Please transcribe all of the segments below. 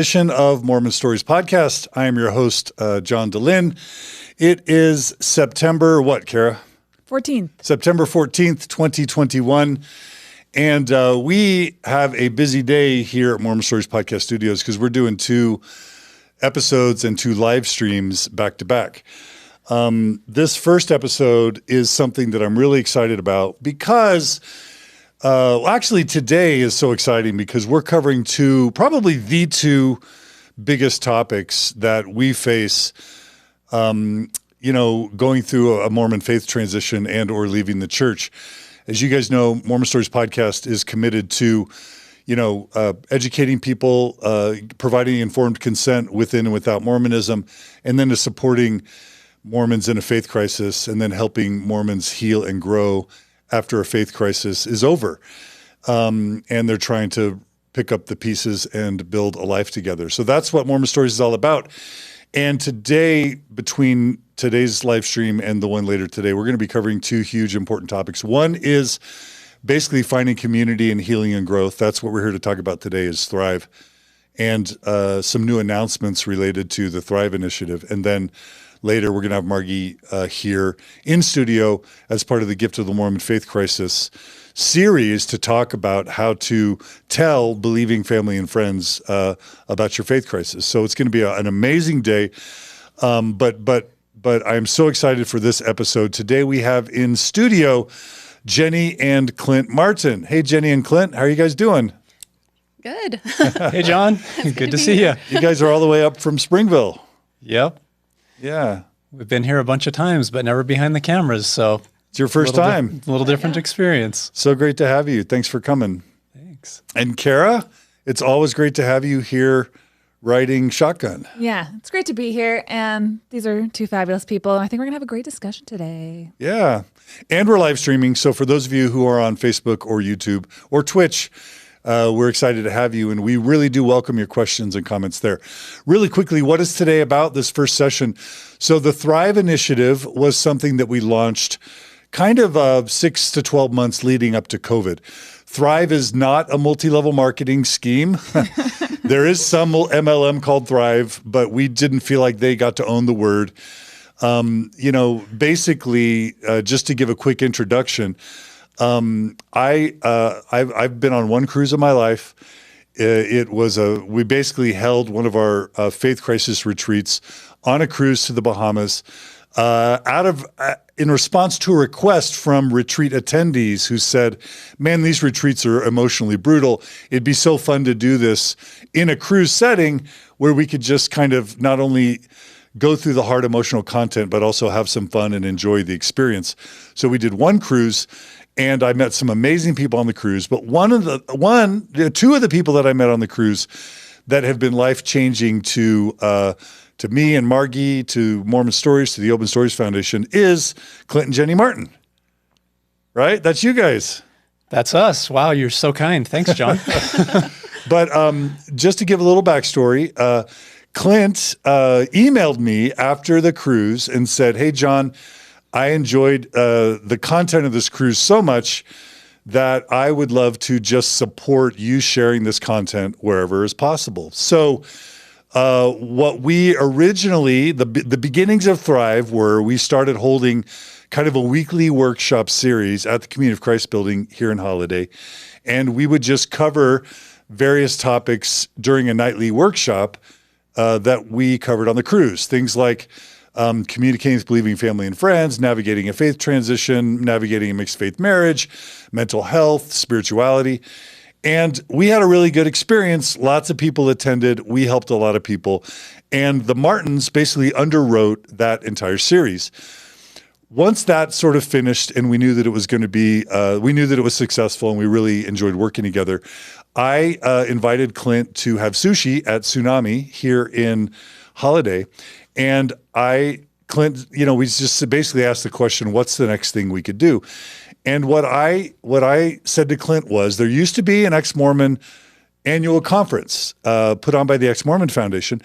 Edition of Mormon Stories Podcast. I am your host, John DeLynn. It is September, what, Kara? 14th. September 14th, 2021. And we have a busy day here at Mormon Stories Podcast Studios because we're doing 2 episodes and 2 live streams back to back. This first episode is something that I'm really excited about because actually today is so exciting because we're covering probably the 2 biggest topics that we face, going through a Mormon faith transition and or leaving the church. As you guys know, Mormon Stories Podcast is committed to, educating people, providing informed consent within and without Mormonism, and then to supporting Mormons in a faith crisis, and then helping Mormons heal and grow after a faith crisis is over. And they're trying to pick up the pieces and build a life together. So that's what Mormon Stories is all about. And today, between today's live stream and the one later today, we're going to be covering 2 huge important topics. One is basically finding community and healing and growth. That's what we're here to talk about today, is Thrive, and some new announcements related to the Thrive initiative. And then later, we're going to have Margie here in studio as part of the Gift of the Mormon Faith Crisis series to talk about how to tell believing family and friends about your faith crisis. So it's going to be an amazing day. But I'm so excited for this episode. Today we have in studio Jeni and Clint Martin. Hey, Jeni and Clint, how are you guys doing? Good. Hey, John. Good to see you. You guys are all the way up from Springville. Yep. Yeah. We've been here a bunch of times, but never behind the cameras. So it's your first time. A little different experience. So great to have you. Thanks for coming. Thanks. And Kara, it's always great to have you here riding shotgun. Yeah, it's great to be here. And these are 2 fabulous people. I think we're going to have a great discussion today. Yeah. And we're live streaming. So for those of you who are on Facebook or YouTube or Twitch, we're excited to have you, and we really do welcome your questions and comments there. Really quickly, what is today about, this first session? So the Thrive Initiative was something that we launched kind of 6 to 12 months leading up to COVID. Thrive is not a multi-level marketing scheme. There is some MLM called Thrive, but we didn't feel like they got to own the word. Basically, just to give a quick introduction, I've been on one cruise in my life. We basically held one of our faith crisis retreats on a cruise to the Bahamas, in response to a request from retreat attendees who said, man, these retreats are emotionally brutal. It'd be so fun to do this in a cruise setting where we could just kind of not only go through the hard emotional content, but also have some fun and enjoy the experience. So we did one cruise, and I met some amazing people on the cruise. But 2 of the people that I met on the cruise that have been life-changing to me and Margie, to Mormon Stories, to the Open Stories Foundation, is Clint and Jeni Martin. Right? That's you guys. That's us. Wow, you're so kind. Thanks, John. But just to give a little backstory, Clint emailed me after the cruise and said, hey, John, I enjoyed the content of this cruise so much that I would love to just support you sharing this content wherever is possible. So what we originally, the beginnings of Thrive were, we started holding kind of a weekly workshop series at the Community of Christ building here in Holiday. And we would just cover various topics during a nightly workshop that we covered on the cruise. Things like communicating with believing family and friends, navigating a faith transition, navigating a mixed faith marriage, mental health, spirituality. And we had a really good experience. Lots of people attended. We helped a lot of people. And the Martins basically underwrote that entire series. Once that sort of finished and we knew that it was going to be, we knew that it was successful and we really enjoyed working together, I invited Clint to have sushi at Tsunami here in Holiday. And Clint, we just basically asked the question, what's the next thing we could do? And what I said to Clint was, there used to be an ex-Mormon annual conference put on by the Ex-Mormon Foundation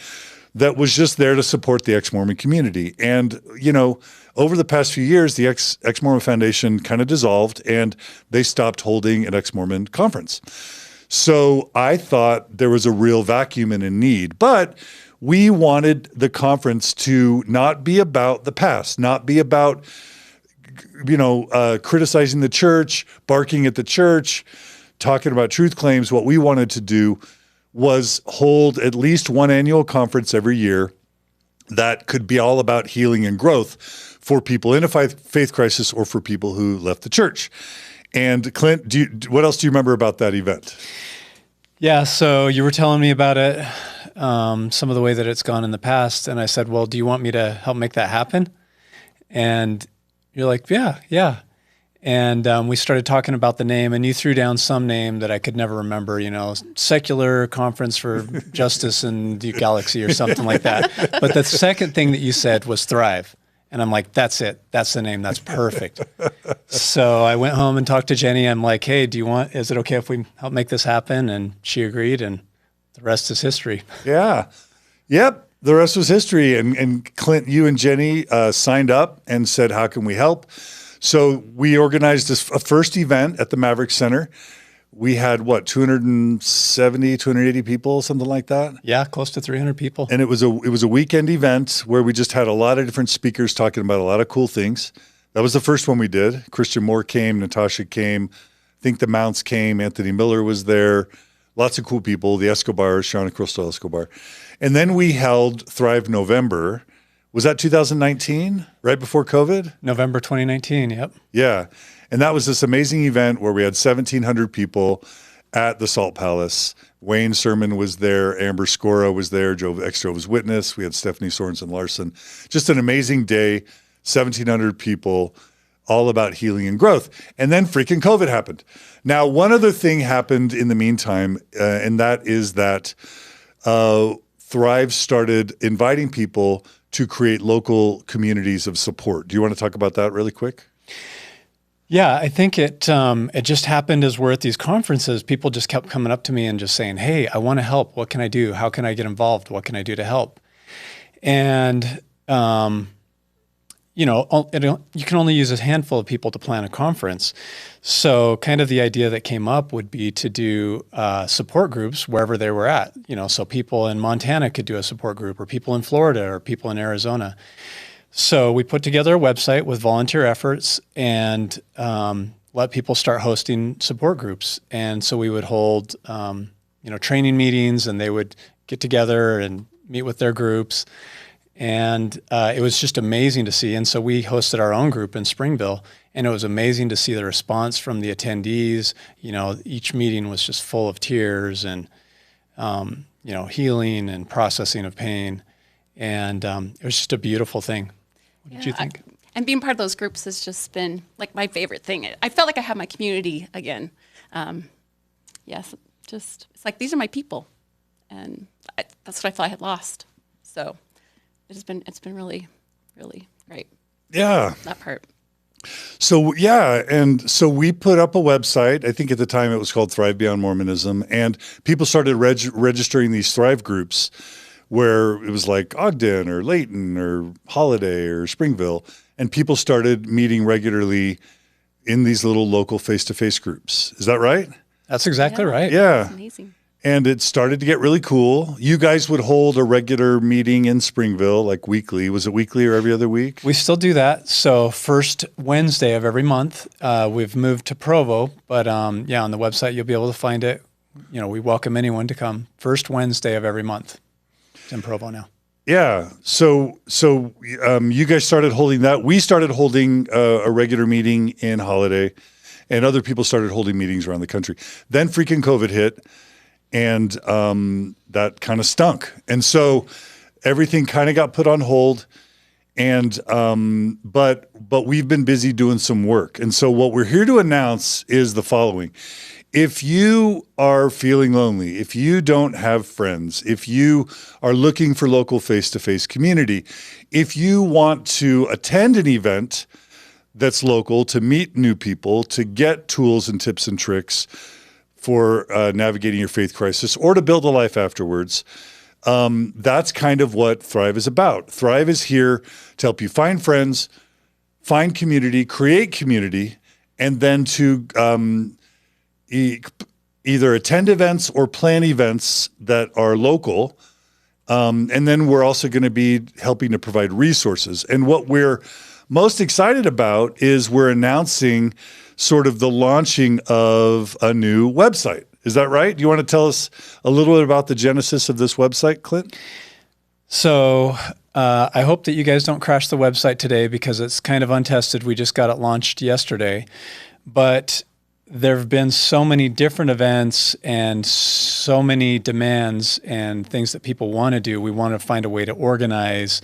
that was just there to support the ex-Mormon community. And, you know, over the past few years, the ex-Mormon Foundation kind of dissolved and they stopped holding an ex-Mormon conference. So I thought there was a real vacuum and a need, but we wanted the conference to not be about the past, not be about, criticizing the church, barking at the church, talking about truth claims. What we wanted to do was hold at least one annual conference every year that could be all about healing and growth for people in a faith crisis or for people who left the church. And Clint, what else do you remember about that event? Yeah, so you were telling me about it, some of the way that it's gone in the past. And I said, well, do you want me to help make that happen? And you're like, yeah. And we started talking about the name, and you threw down some name that I could never remember, Secular Conference for Justice in the Galaxy or something like that. But the second thing that you said was Thrive. And I'm like, that's it. That's the name. That's perfect. So I went home and talked to Jeni. I'm like, hey, is it okay if we help make this happen? And she agreed, and the rest is history. Yeah. Yep. The rest was history. And Clint, you and Jeni signed up and said, how can we help? So we organized a first event at the Maverick Center. We had 270, 280 people, something like that. Yeah, close to 300 people. And it was a weekend event where we just had a lot of different speakers talking about a lot of cool things. That was the first one we did. Christian Moore came, Natasha came, I think the Mounts came, Anthony Miller was there, lots of cool people, the Escobars, Sean and Crystal Escobar. And then we held Thrive November. Was that 2019, right before COVID? November 2019, yep. Yeah. And that was this amazing event where we had 1,700 people at the Salt Palace. Wayne Sermon was there. Amber Scora was there. Jehovah's Witness. We had Stephanie Sorensen Larson. Just an amazing day. 1,700 people, all about healing and growth. And then freaking COVID happened. Now, one other thing happened in the meantime, and that is that Thrive started inviting people to create local communities of support. Do you want to talk about that really quick? Yeah, I think it just happened as we're at these conferences. People just kept coming up to me and just saying, hey, I want to help. What can I do? How can I get involved? What can I do to help? And, you can only use a handful of people to plan a conference. So kind of the idea that came up would be to do support groups wherever they were at. So people in Montana could do a support group, or people in Florida, or people in Arizona. So we put together a website with volunteer efforts and let people start hosting support groups. And so we would hold, training meetings, and they would get together and meet with their groups. And it was just amazing to see. And so we hosted our own group in Springville, and it was amazing to see the response from the attendees. Each meeting was just full of tears and, healing and processing of pain. And it was just a beautiful thing. What did you think? And being part of those groups has just been like my favorite thing. I felt like I have my community again. It's like, these are my people. And that's what I thought I had lost. So it's been really, really great. Yeah. That part. So, yeah. And so we put up a website. I think at the time it was called Thrive Beyond Mormonism. And people started registering these Thrive groups, where it was like Ogden or Layton or Holiday or Springville. And people started meeting regularly in these little local face-to-face groups. Is that right? That's exactly right. Yeah. That's amazing. And it started to get really cool. You guys would hold a regular meeting in Springville, like weekly. Was it weekly or every other week? We still do that. So first Wednesday of every month. We've moved to Provo, but on the website you'll be able to find it. We welcome anyone to come. First Wednesday of every month. It's in Provo now. Yeah. So you guys started holding that. We started holding a regular meeting in Holiday, and other people started holding meetings around the country. Then freaking COVID hit, and that kind of stunk. And so everything kind of got put on hold. And but we've been busy doing some work. And so what we're here to announce is the following. If you are feeling lonely, if you don't have friends, if you are looking for local face-to-face community, if you want to attend an event that's local, to meet new people, to get tools and tips and tricks for navigating your faith crisis, or to build a life afterwards, that's kind of what Thrive is about. Thrive is here to help you find friends, find community, create community, and then to either attend events or plan events that are local. And then we're also going to be helping to provide resources. And what we're most excited about is we're announcing sort of the launching of a new website. Is that right? Do you want to tell us a little bit about the genesis of this website, Clint? So I hope that you guys don't crash the website today because it's kind of untested. We just got it launched yesterday. But there have been so many different events and so many demands and things that people want to do. We want to find a way to organize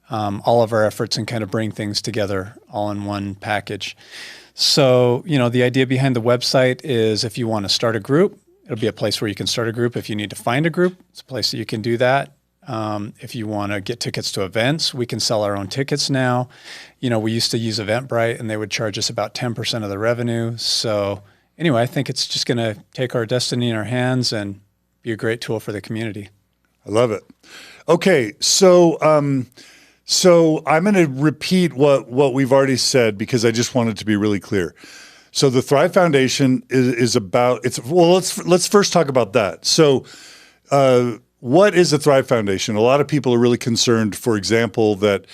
all of our efforts and kind of bring things together all in one package. So, the idea behind the website is if you want to start a group, it'll be a place where you can start a group. If you need to find a group, it's a place that you can do that. If you want to get tickets to events, we can sell our own tickets now. We used to use Eventbrite and they would charge us about 10% of the revenue. So anyway, I think it's just going to take our destiny in our hands and be a great tool for the community. I love it. Okay, so I'm going to repeat what we've already said because I just want it to be really clear. So the Thrive Foundation is about let's first talk about that. So what is the Thrive Foundation? A lot of people are really concerned, for example, that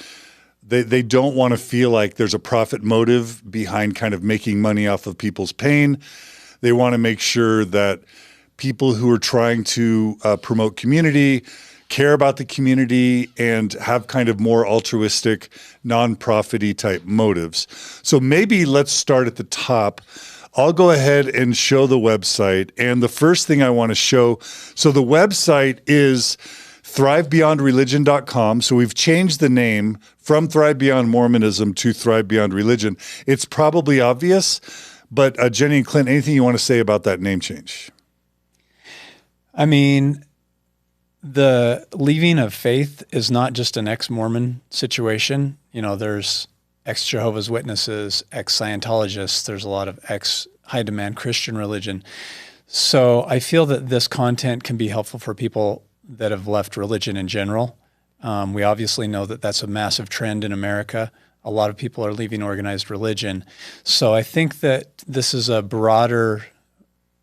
they don't want to feel like there's a profit motive behind kind of making money off of people's pain. They want to make sure that people who are trying to promote community, care about the community, and have kind of more altruistic, non-profit-y type motives. So maybe let's start at the top. I'll go ahead and show the website. And the first thing I want to show, so the website is thrivebeyondreligion.com. So we've changed the name from Thrive Beyond Mormonism to Thrive Beyond Religion. It's probably obvious, but Jeni and Clint, anything you want to say about that name change? I mean, the leaving of faith is not just an ex-Mormon situation. There's ex-Jehovah's Witnesses, ex-Scientologists. There's a lot of ex-high-demand Christian religion. So I feel that this content can be helpful for people that have left religion in general. We obviously know that that's a massive trend in America. A lot of people are leaving organized religion. So I think that this is a broader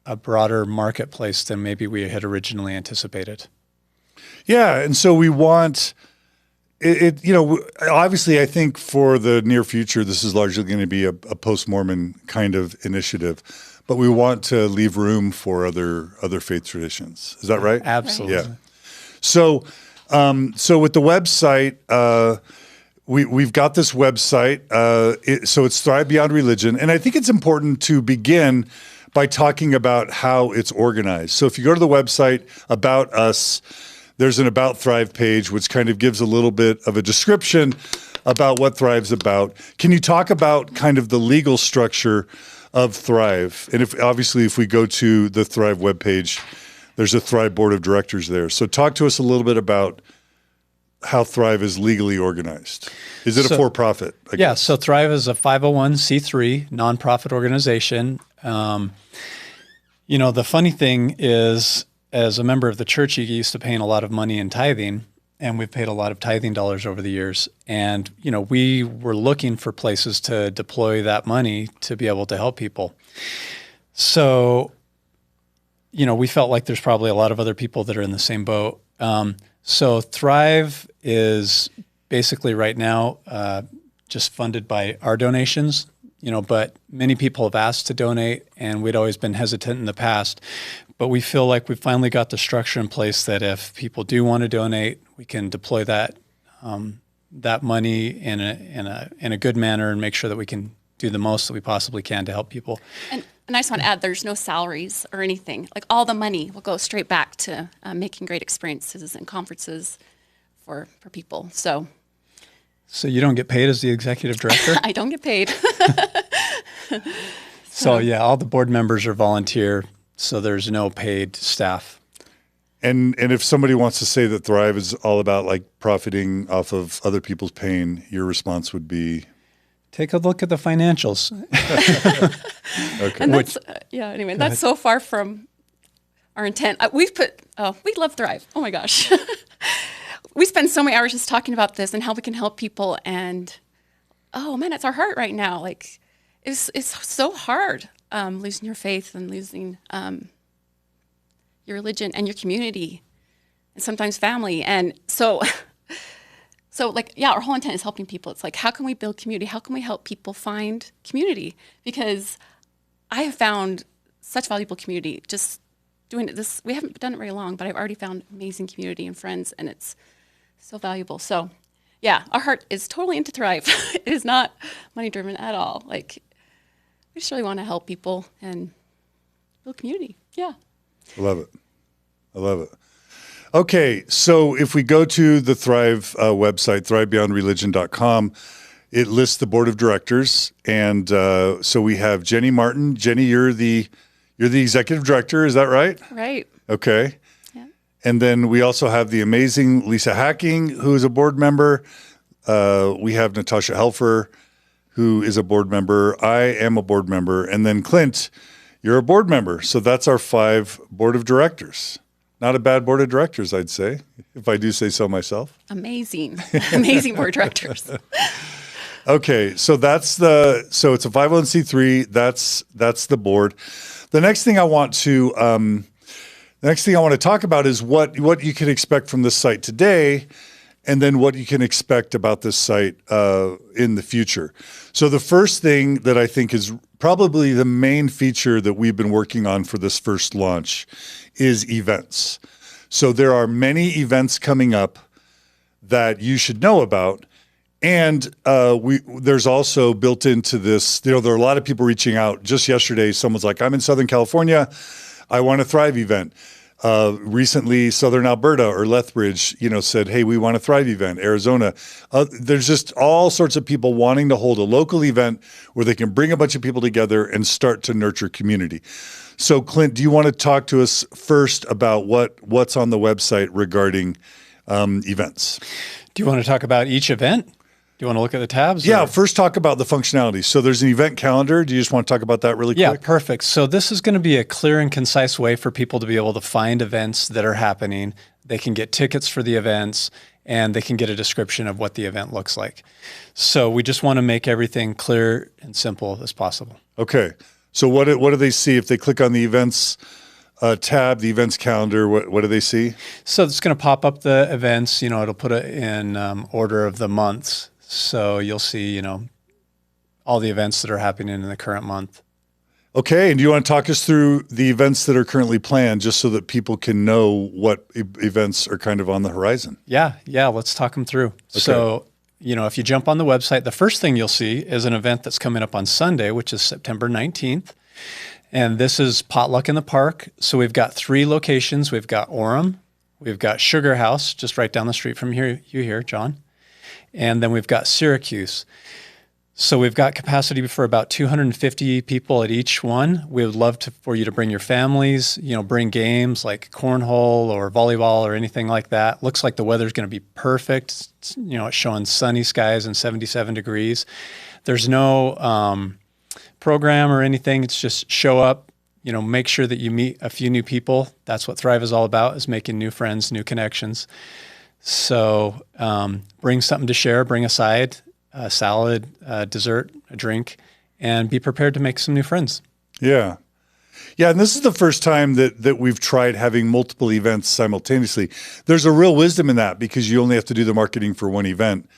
marketplace than maybe we had originally anticipated. Yeah, and so we want it. Obviously, I think for the near future, this is largely going to be a post-Mormon kind of initiative, but we want to leave room for other faith traditions. Is that right? Absolutely. Yeah. So with the website, we've got this website. So it's Thrive Beyond Religion, and I think it's important to begin by talking about how it's organized. So if you go to the website, About Us, there's an About Thrive page, which kind of gives a little bit of a description about what Thrive's about. Can you talk about kind of the legal structure of Thrive? And if we go to the Thrive webpage, there's a Thrive board of directors there. So talk to us a little bit about how Thrive is legally organized. Is it a for-profit? Yeah, so Thrive is a 501c3 nonprofit organization. The funny thing is, as a member of the church, you get used to paying a lot of money in tithing, and we've paid a lot of tithing dollars over the years. And, we were looking for places to deploy that money to be able to help people. So, we felt like there's probably a lot of other people that are in the same boat. So Thrive is basically right now just funded by our donations, but many people have asked to donate, and we'd always been hesitant in the past. But we feel like we've finally got the structure in place that if people do want to donate, we can deploy that money in a good manner and make sure that we can do the most that we possibly can to help people. And I just want to add, there's no salaries or anything. Like, all the money will go straight back to making great experiences and conferences for people. So you don't get paid as the executive director? I don't get paid. So yeah, all the board members are volunteer. So there's no paid staff. And if somebody wants to say that Thrive is all about like profiting off of other people's pain, your response would be? Take a look at the financials. Okay. And that's, anyway, that's so far from our intent. We love Thrive. Oh my gosh. We spend so many hours just talking about this and how we can help people. And, oh man, it's our heart right now. Like, it's so hard. Losing your faith and losing your religion and your community and sometimes family. And so like, yeah, our whole intent is helping people. It's like, how can we build community? How can we help people find community? Because I have found such valuable community just doing this. We haven't done it very long, but I've already found amazing community and friends, and it's so valuable. So yeah, our heart is totally into Thrive. It is not money driven at all. Like, we just really want to help people and build community. Yeah. I love it. I love it. Okay, so if we go to the Thrive website, thrivebeyondreligion.com, it lists the board of directors, and so we have Jeni Martin. Jeni, you're the executive director, is that right? Right. Okay. Yeah. And then we also have the amazing Lisa Hacking, who is a board member. We have Natasha Helfer, who is a board member. I am a board member, and then Clint, you're a board member. So that's our 5 board of directors. Not a bad board of directors, I'd say, if I do say so myself. Amazing. Amazing board of directors. Okay, so it's a 501c3. That's the board. The next thing I want to talk about is what you can expect from this site today, and then what you can expect about this site in the future. So the first thing that I think is probably the main feature that we've been working on for this first launch is events. So there are many events coming up that you should know about. And there's also built into this, there are a lot of people reaching out. Just yesterday, someone's like, I'm in Southern California. I want a Thrive event. Recently, Southern Alberta or Lethbridge, said, hey, we want a Thrive event. Arizona. There's just all sorts of people wanting to hold a local event where they can bring a bunch of people together and start to nurture community. So, Clint, do you want to talk to us first about what's on the website regarding events? Do you want to talk about each event? Do you want to look at the tabs? Yeah, first talk about the functionality. So there's an event calendar. Do you just want to talk about that really quick? Yeah, perfect. So this is going to be a clear and concise way for people to be able to find events that are happening. They can get tickets for the events, and they can get a description of what the event looks like. So we just want to make everything clear and simple as possible. Okay. So what do they see if they click on the events tab, the events calendar? What do they see? So it's going to pop up the events. It'll put it in order of the months. So you'll see, all the events that are happening in the current month. Okay. And do you want to talk us through the events that are currently planned just so that people can know what events are kind of on the horizon? Yeah. Let's talk them through. Okay. So, if you jump on the website, the first thing you'll see is an event that's coming up on Sunday, which is September 19th. And this is Potluck in the Park. So we've got 3 locations. We've got Orem. We've got Sugar House, just right down the street from here, John. And then we've got Syracuse. So we've got capacity for about 250 people at each one. We would love for you to bring your families, bring games like cornhole or volleyball or anything like that. Looks like the weather's going to be perfect. It's showing sunny skies and 77 degrees. There's no program or anything. It's just show up, make sure that you meet a few new people. That's what Thrive is all about, is making new friends, new connections. So bring something to share, bring a side, a salad, a dessert, a drink, and be prepared to make some new friends. Yeah. Yeah, and this is the first time that we've tried having multiple events simultaneously. There's a real wisdom in that because you only have to do the marketing for one event.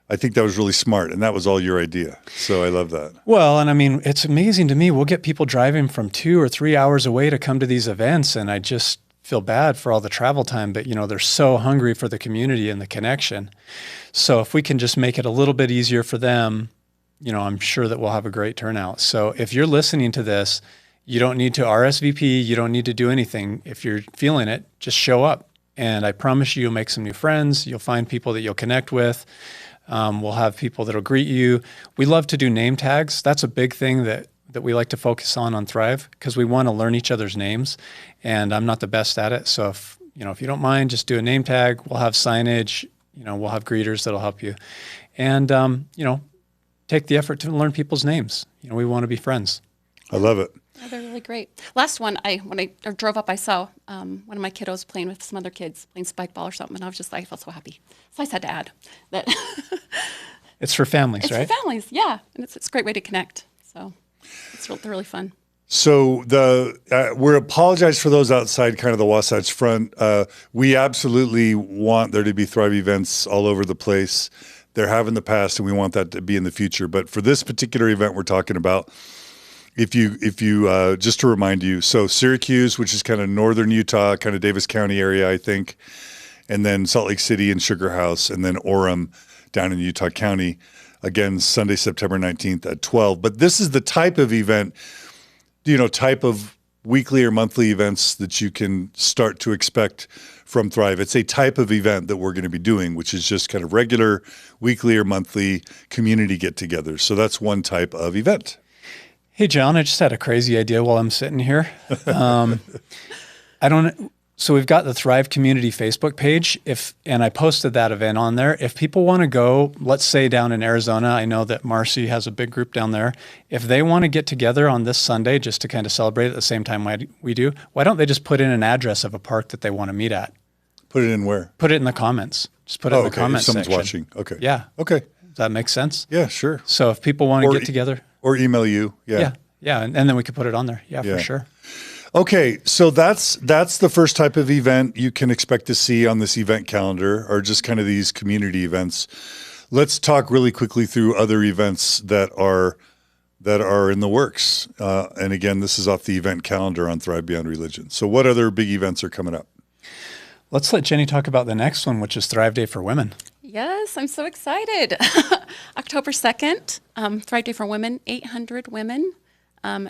I think that was really smart, and that was all your idea. So I love that. Well, and I mean, it's amazing to me. We'll get people driving from 2 or 3 hours away to come to these events, and I just feel bad for all the travel time, but they're so hungry for the community and the connection. So if we can just make it a little bit easier for them, I'm sure that we'll have a great turnout. So if you're listening to this, you don't need to RSVP, you don't need to do anything. If you're feeling it, just show up. And I promise you'll make some new friends. You'll find people that you'll connect with. We'll have people that'll greet you. We love to do name tags. That's a big thing that we like to focus on Thrive, because we want to learn each other's names, and I'm not the best at it. So if you don't mind, just do a name tag. We'll have signage, we'll have greeters that'll help you, and take the effort to learn people's names. We want to be friends. I love it. Yeah, they're really great. Last one, when I drove up, I saw one of my kiddos playing with some other kids, playing spike ball or something, and I was just like, I felt so happy. So I just had to add that. It's for families, right? It's for families, yeah, and it's a great way to connect. So they're really fun. So we're apologize for those outside kind of the Wasatch Front. We absolutely want there to be Thrive events all over the place. There have in the past, and we want that to be in the future. But for this particular event we're talking about, if you just to remind you, so Syracuse, which is kind of northern Utah, kind of Davis County area, I think, and then Salt Lake City and Sugar House, and then Orem down in Utah County. Again, Sunday, September 19th at 12. But this is the type of event, type of weekly or monthly events that you can start to expect from Thrive. It's a type of event that we're going to be doing, which is just kind of regular weekly or monthly community get-togethers. So that's one type of event. Hey, John, I just had a crazy idea while I'm sitting here. So we've got the Thrive Community Facebook page, and I posted that event on there. If people want to go, let's say down in Arizona, I know that Marcy has a big group down there. If they want to get together on this Sunday just to kind of celebrate at the same time we do, why don't they just put in an address of a park that they want to meet at? Put it in where? Put it in the comments. Just put it in the comments section. Someone's section. watching. Okay. Yeah. Okay. Does that make sense? Yeah, sure. So if people want to get together. Or email you. Yeah. Yeah. And then we could put it on there. Yeah, for sure. Okay, so that's the first type of event you can expect to see on this event calendar, or just kind of these community events. Let's talk really quickly through other events that are in the works. And again, this is off the event calendar on Thrive Beyond Religion. So what other big events are coming up? Let's let Jeni talk about the next one, which is Thrive Day for Women. Yes, I'm so excited. October 2nd, Thrive Day for Women, 800 women.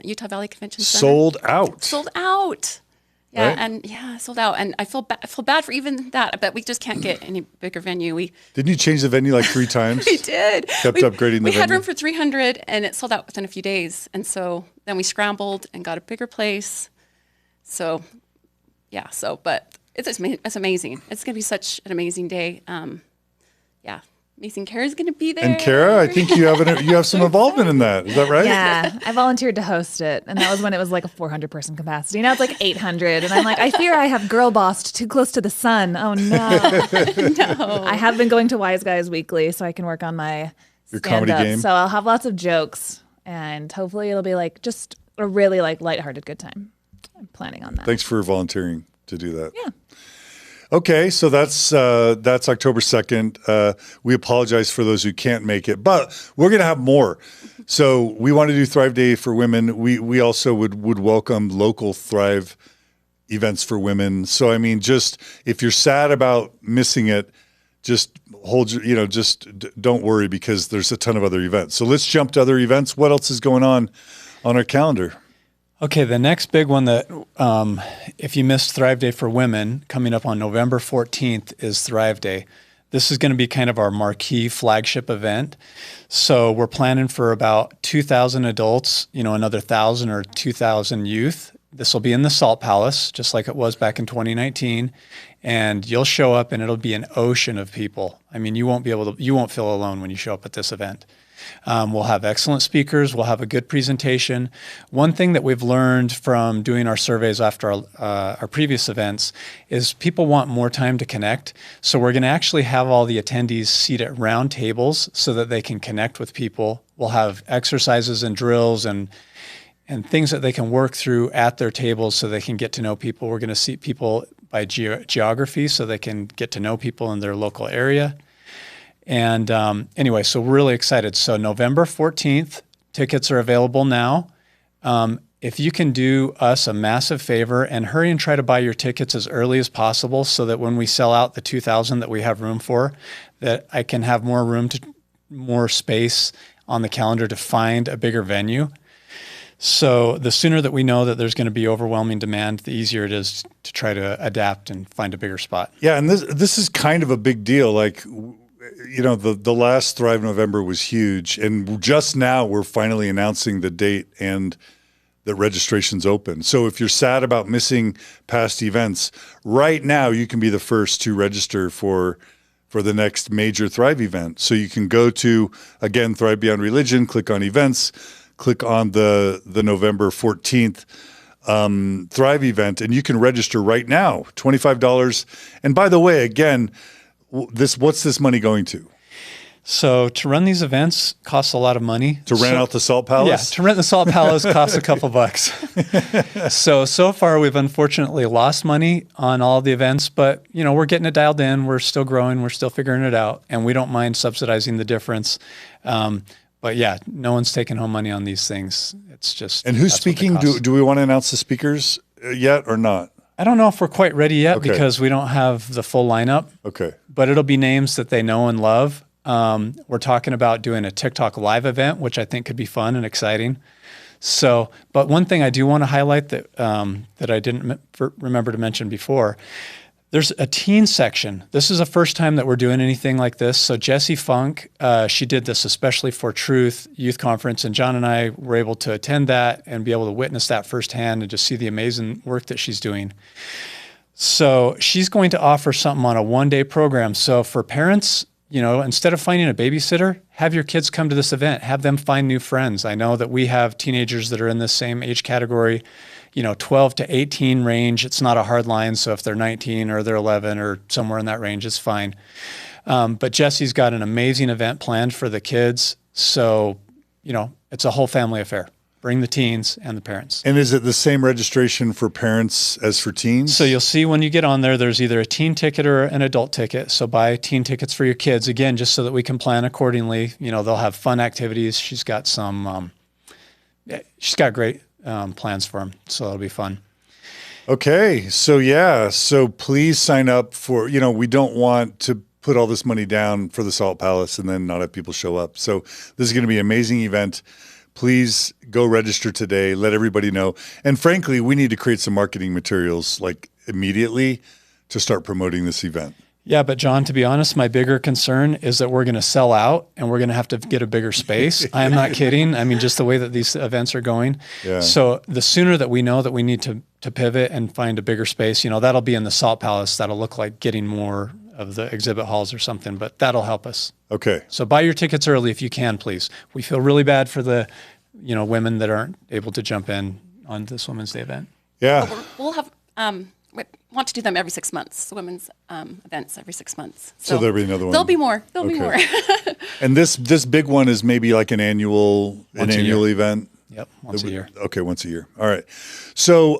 Utah Valley Convention Center. Sold out. Sold out. Yeah, Right? and sold out. And I feel bad for even that, but we just can't get any bigger venue. Didn't you change the venue like 3 times? We did. Kept upgrading the We had venue. room for 300, and it sold out within a few days. And so then we scrambled and got a bigger place. So, yeah. But it's amazing. It's going to be such an amazing day. Yeah. Amazing Kara's going to be there. And Kara, I think you have some involvement in that. Is that right? Yeah, I volunteered to host it, and that was when it was like a 400-person capacity. Now it's like 800, and I'm like, I fear I have girl bossed too close to the sun. Oh no! No. I have been going to Wise Guys weekly, so I can work on my Your comedy stand-up. game. So I'll have lots of jokes, and hopefully it'll be like just a really like lighthearted good time. I'm planning on that. Thanks for volunteering to do that. Yeah. Okay, so that's October 2nd. We apologize for those who can't make it, but we're going to have more. So we want to do Thrive Day for Women. We also would welcome local Thrive events for women. So I mean, just if you're sad about missing it, just don't worry, because there's a ton of other events. So let's jump to other events. What else is going on our calendar? Okay, the next big one that, if you missed Thrive Day for Women, coming up on November 14th is Thrive Day. This is going to be kind of our marquee flagship event. So we're planning for about 2,000 adults, another 1,000 or 2,000 youth. This will be in the Salt Palace, just like it was back in 2019. And you'll show up and it'll be an ocean of people. I mean, you won't feel alone when you show up at this event. We'll have excellent speakers. We'll have a good presentation. One thing that we've learned from doing our surveys after our previous events is people want more time to connect. So we're going to actually have all the attendees seat at round tables so that they can connect with people. We'll have exercises and drills and things that they can work through at their tables so they can get to know people. We're going to seat people by geography so they can get to know people in their local area. And anyway, so we're really excited. So November 14th, tickets are available now. If you can do us a massive favor and hurry and try to buy your tickets as early as possible so that when we sell out the 2,000 that we have room for, that I can have more space on the calendar to find a bigger venue. So the sooner that we know that there's going to be overwhelming demand, the easier it is to try to adapt and find a bigger spot. Yeah, and this is kind of a big deal. Like, the last Thrive November was huge, and just now we're finally announcing the date and that registration's open. So if you're sad about missing past events, right now you can be the first to register for the next major Thrive event. So you can go to, again, Thrive Beyond Religion, click on events, click on the November 14th Thrive event, and you can register right now, $25. And by the way, again, what's this money going to? So to run these events costs a lot of money. To rent out the Salt Palace? Yeah, to rent the Salt Palace costs a couple bucks. So far we've unfortunately lost money on all the events, but we're getting it dialed in. We're still growing. We're still figuring it out, and we don't mind subsidizing the difference. But yeah, no one's taking home money on these things. It's just. And who's speaking? Do we want to announce the speakers yet or not? I don't know if we're quite ready yet because we don't have the full lineup. Okay. But it'll be names that they know and love. We're talking about doing a TikTok live event, which I think could be fun and exciting. So, but one thing I do want to highlight that that I didn't remember to mention before, there's a teen section. This is the first time that we're doing anything like this. So Jessie Funk, she did this especially for Truth Youth Conference, and John and I were able to attend that and be able to witness that firsthand and just see the amazing work that she's doing. So she's going to offer something on a one-day program. So for parents, instead of finding a babysitter, have your kids come to this event, have them find new friends. I know that we have teenagers that are in the same age category, 12 to 18 range. It's not a hard line. So if they're 19 or they're 11 or somewhere in that range, it's fine. But Jessie's got an amazing event planned for the kids. So, it's a whole family affair. Bring the teens and the parents. And is it the same registration for parents as for teens? So you'll see when you get on there, there's either a teen ticket or an adult ticket. So buy teen tickets for your kids, again, just so that we can plan accordingly. They'll have fun activities. She's got she's got great plans for them. So it'll be fun. Okay. So please sign up for, we don't want to put all this money down for the Salt Palace and then not have people show up. So this is going to be an amazing event. Please go register today. Let everybody know. And frankly, we need to create some marketing materials like immediately to start promoting this event. Yeah, but John, to be honest, my bigger concern is that we're going to sell out and we're going to have to get a bigger space. I am not kidding. I mean, just the way that these events are going. Yeah. So the sooner that we know that we need to pivot and find a bigger space, that'll be in the Salt Palace. That'll look like getting more of the exhibit halls or something, but that'll help us. Okay. So buy your tickets early if you can, please. We feel really bad for the, women that aren't able to jump in on this Women's Day event. Yeah. We'll have, we want to do them every 6 months, women's events every 6 months. So there'll be another one. There'll be more. There'll be more. And this big one is maybe like an annual event? Yep, once a year. Okay, once a year. All right. So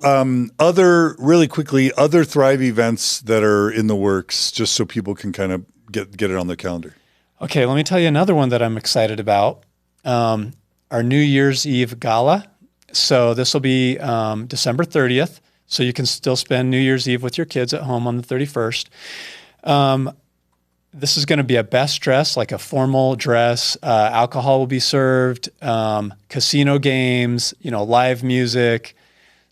other Thrive events that are in the works, just so people can kind of get it on their calendar. Okay, let me tell you another one that I'm excited about. Our New Year's Eve Gala. So this will be December 30th. So you can still spend New Year's Eve with your kids at home on the 31st. This is going to be a best dress, like a formal dress. Alcohol will be served, casino games, live music.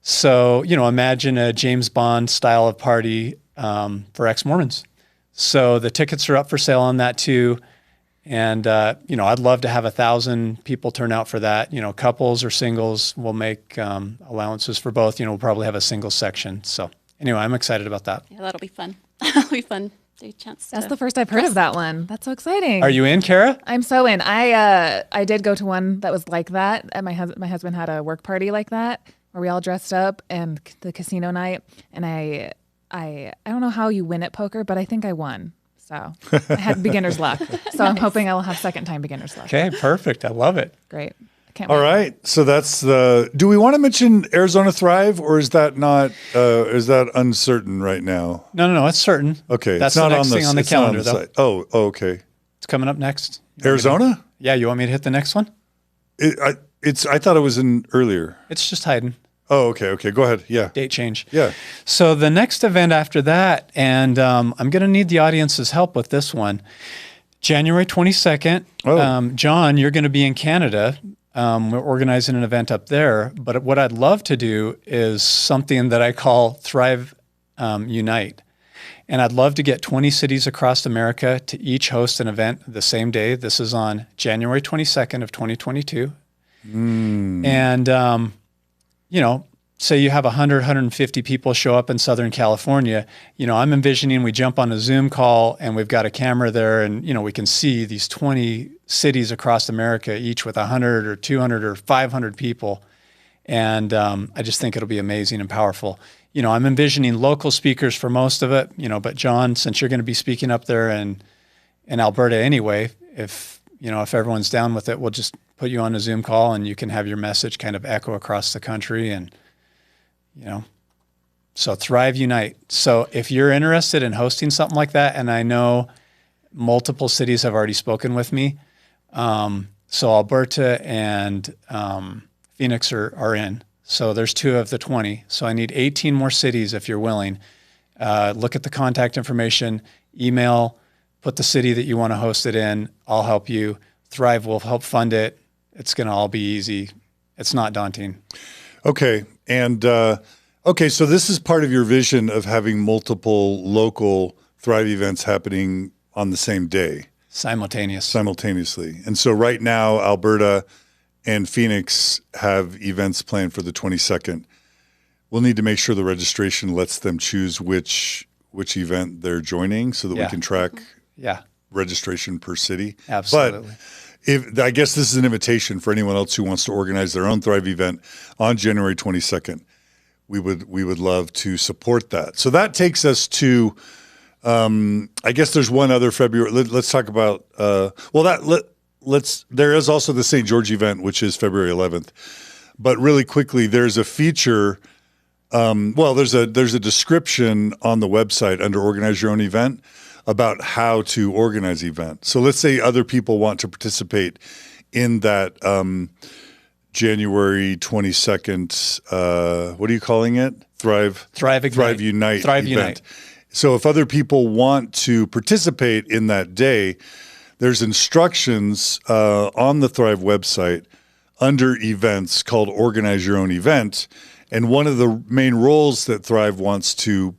So, imagine a James Bond style of party for ex-Mormons. So the tickets are up for sale on that too. And, I'd love to have 1,000 people turn out for that. Couples or singles, we'll make allowances for both. We'll probably have a single section. So anyway, I'm excited about that. Yeah, that'll be fun. That'll be fun. That's the first I've heard of that one. That's so exciting. Are you in, Kara? I'm so in. I did go to one that was like that. And my husband had a work party like that where we all dressed up and the casino night. And I don't know how you win at poker, but I think I won. So I had beginner's luck. So I'm hoping I'll have second time beginner's luck. Okay, perfect. I love it. Great. Can't All wait. right. So that's do we want to mention Arizona Thrive, or is that not, is that uncertain right now? No, it's certain. Okay. That's it's not the next on thing on the it's not calendar, though. site. Oh, okay. It's coming up next. Arizona? Yeah, you want me to hit the next one? I thought it was in earlier. It's just hiding. Oh, okay. Go ahead. Yeah. Date change. Yeah. So the next event after that, and I'm going to need the audience's help with this one. January 22nd. Oh. John, you're going to be in Canada. We're organizing an event up there. But what I'd love to do is something that I call Thrive Unite. And I'd love to get 20 cities across America to each host an event the same day. This is on January 22nd of 2022. And, say you have 100, 150 people show up in Southern California, I'm envisioning we jump on a Zoom call and we've got a camera there and, we can see these 20 cities across America, each with 100 or 200 or 500 people. And I just think it'll be amazing and powerful. I'm envisioning local speakers for most of it, but John, since you're going to be speaking up there in Alberta anyway, if everyone's down with it, we'll just put you on a Zoom call and you can have your message kind of echo across the country and, so Thrive Unite. So if you're interested in hosting something like that, and I know multiple cities have already spoken with me. So Alberta and Phoenix are in. So there's 2 of the 20. So I need 18 more cities if you're willing. Look at the contact information, email, put the city that you want to host it in. I'll help you. Thrive will help fund it. It's going to all be easy. It's not daunting. Okay. And okay, so this is part of your vision of having multiple local Thrive events happening on the same day. Simultaneously. And so right now, Alberta and Phoenix have events planned for the 22nd. We'll need to make sure the registration lets them choose which event they're joining so that we can track registration per city. Absolutely. But I guess this is an invitation for anyone else who wants to organize their own Thrive event on January 22nd. We would love to support that. So that takes us to, I guess there's one other February. Let's talk about, there is also the St. George event, which is February 11th. But really quickly, there's a feature, there's a description on the website under Organize Your Own Event about how to organize the event. So let's say other people want to participate in that January 22nd, what are you calling it? Thrive Unite event. So if other people want to participate in that day, there's instructions on the Thrive website under events called Organize Your Own Event. And one of the main roles that Thrive wants to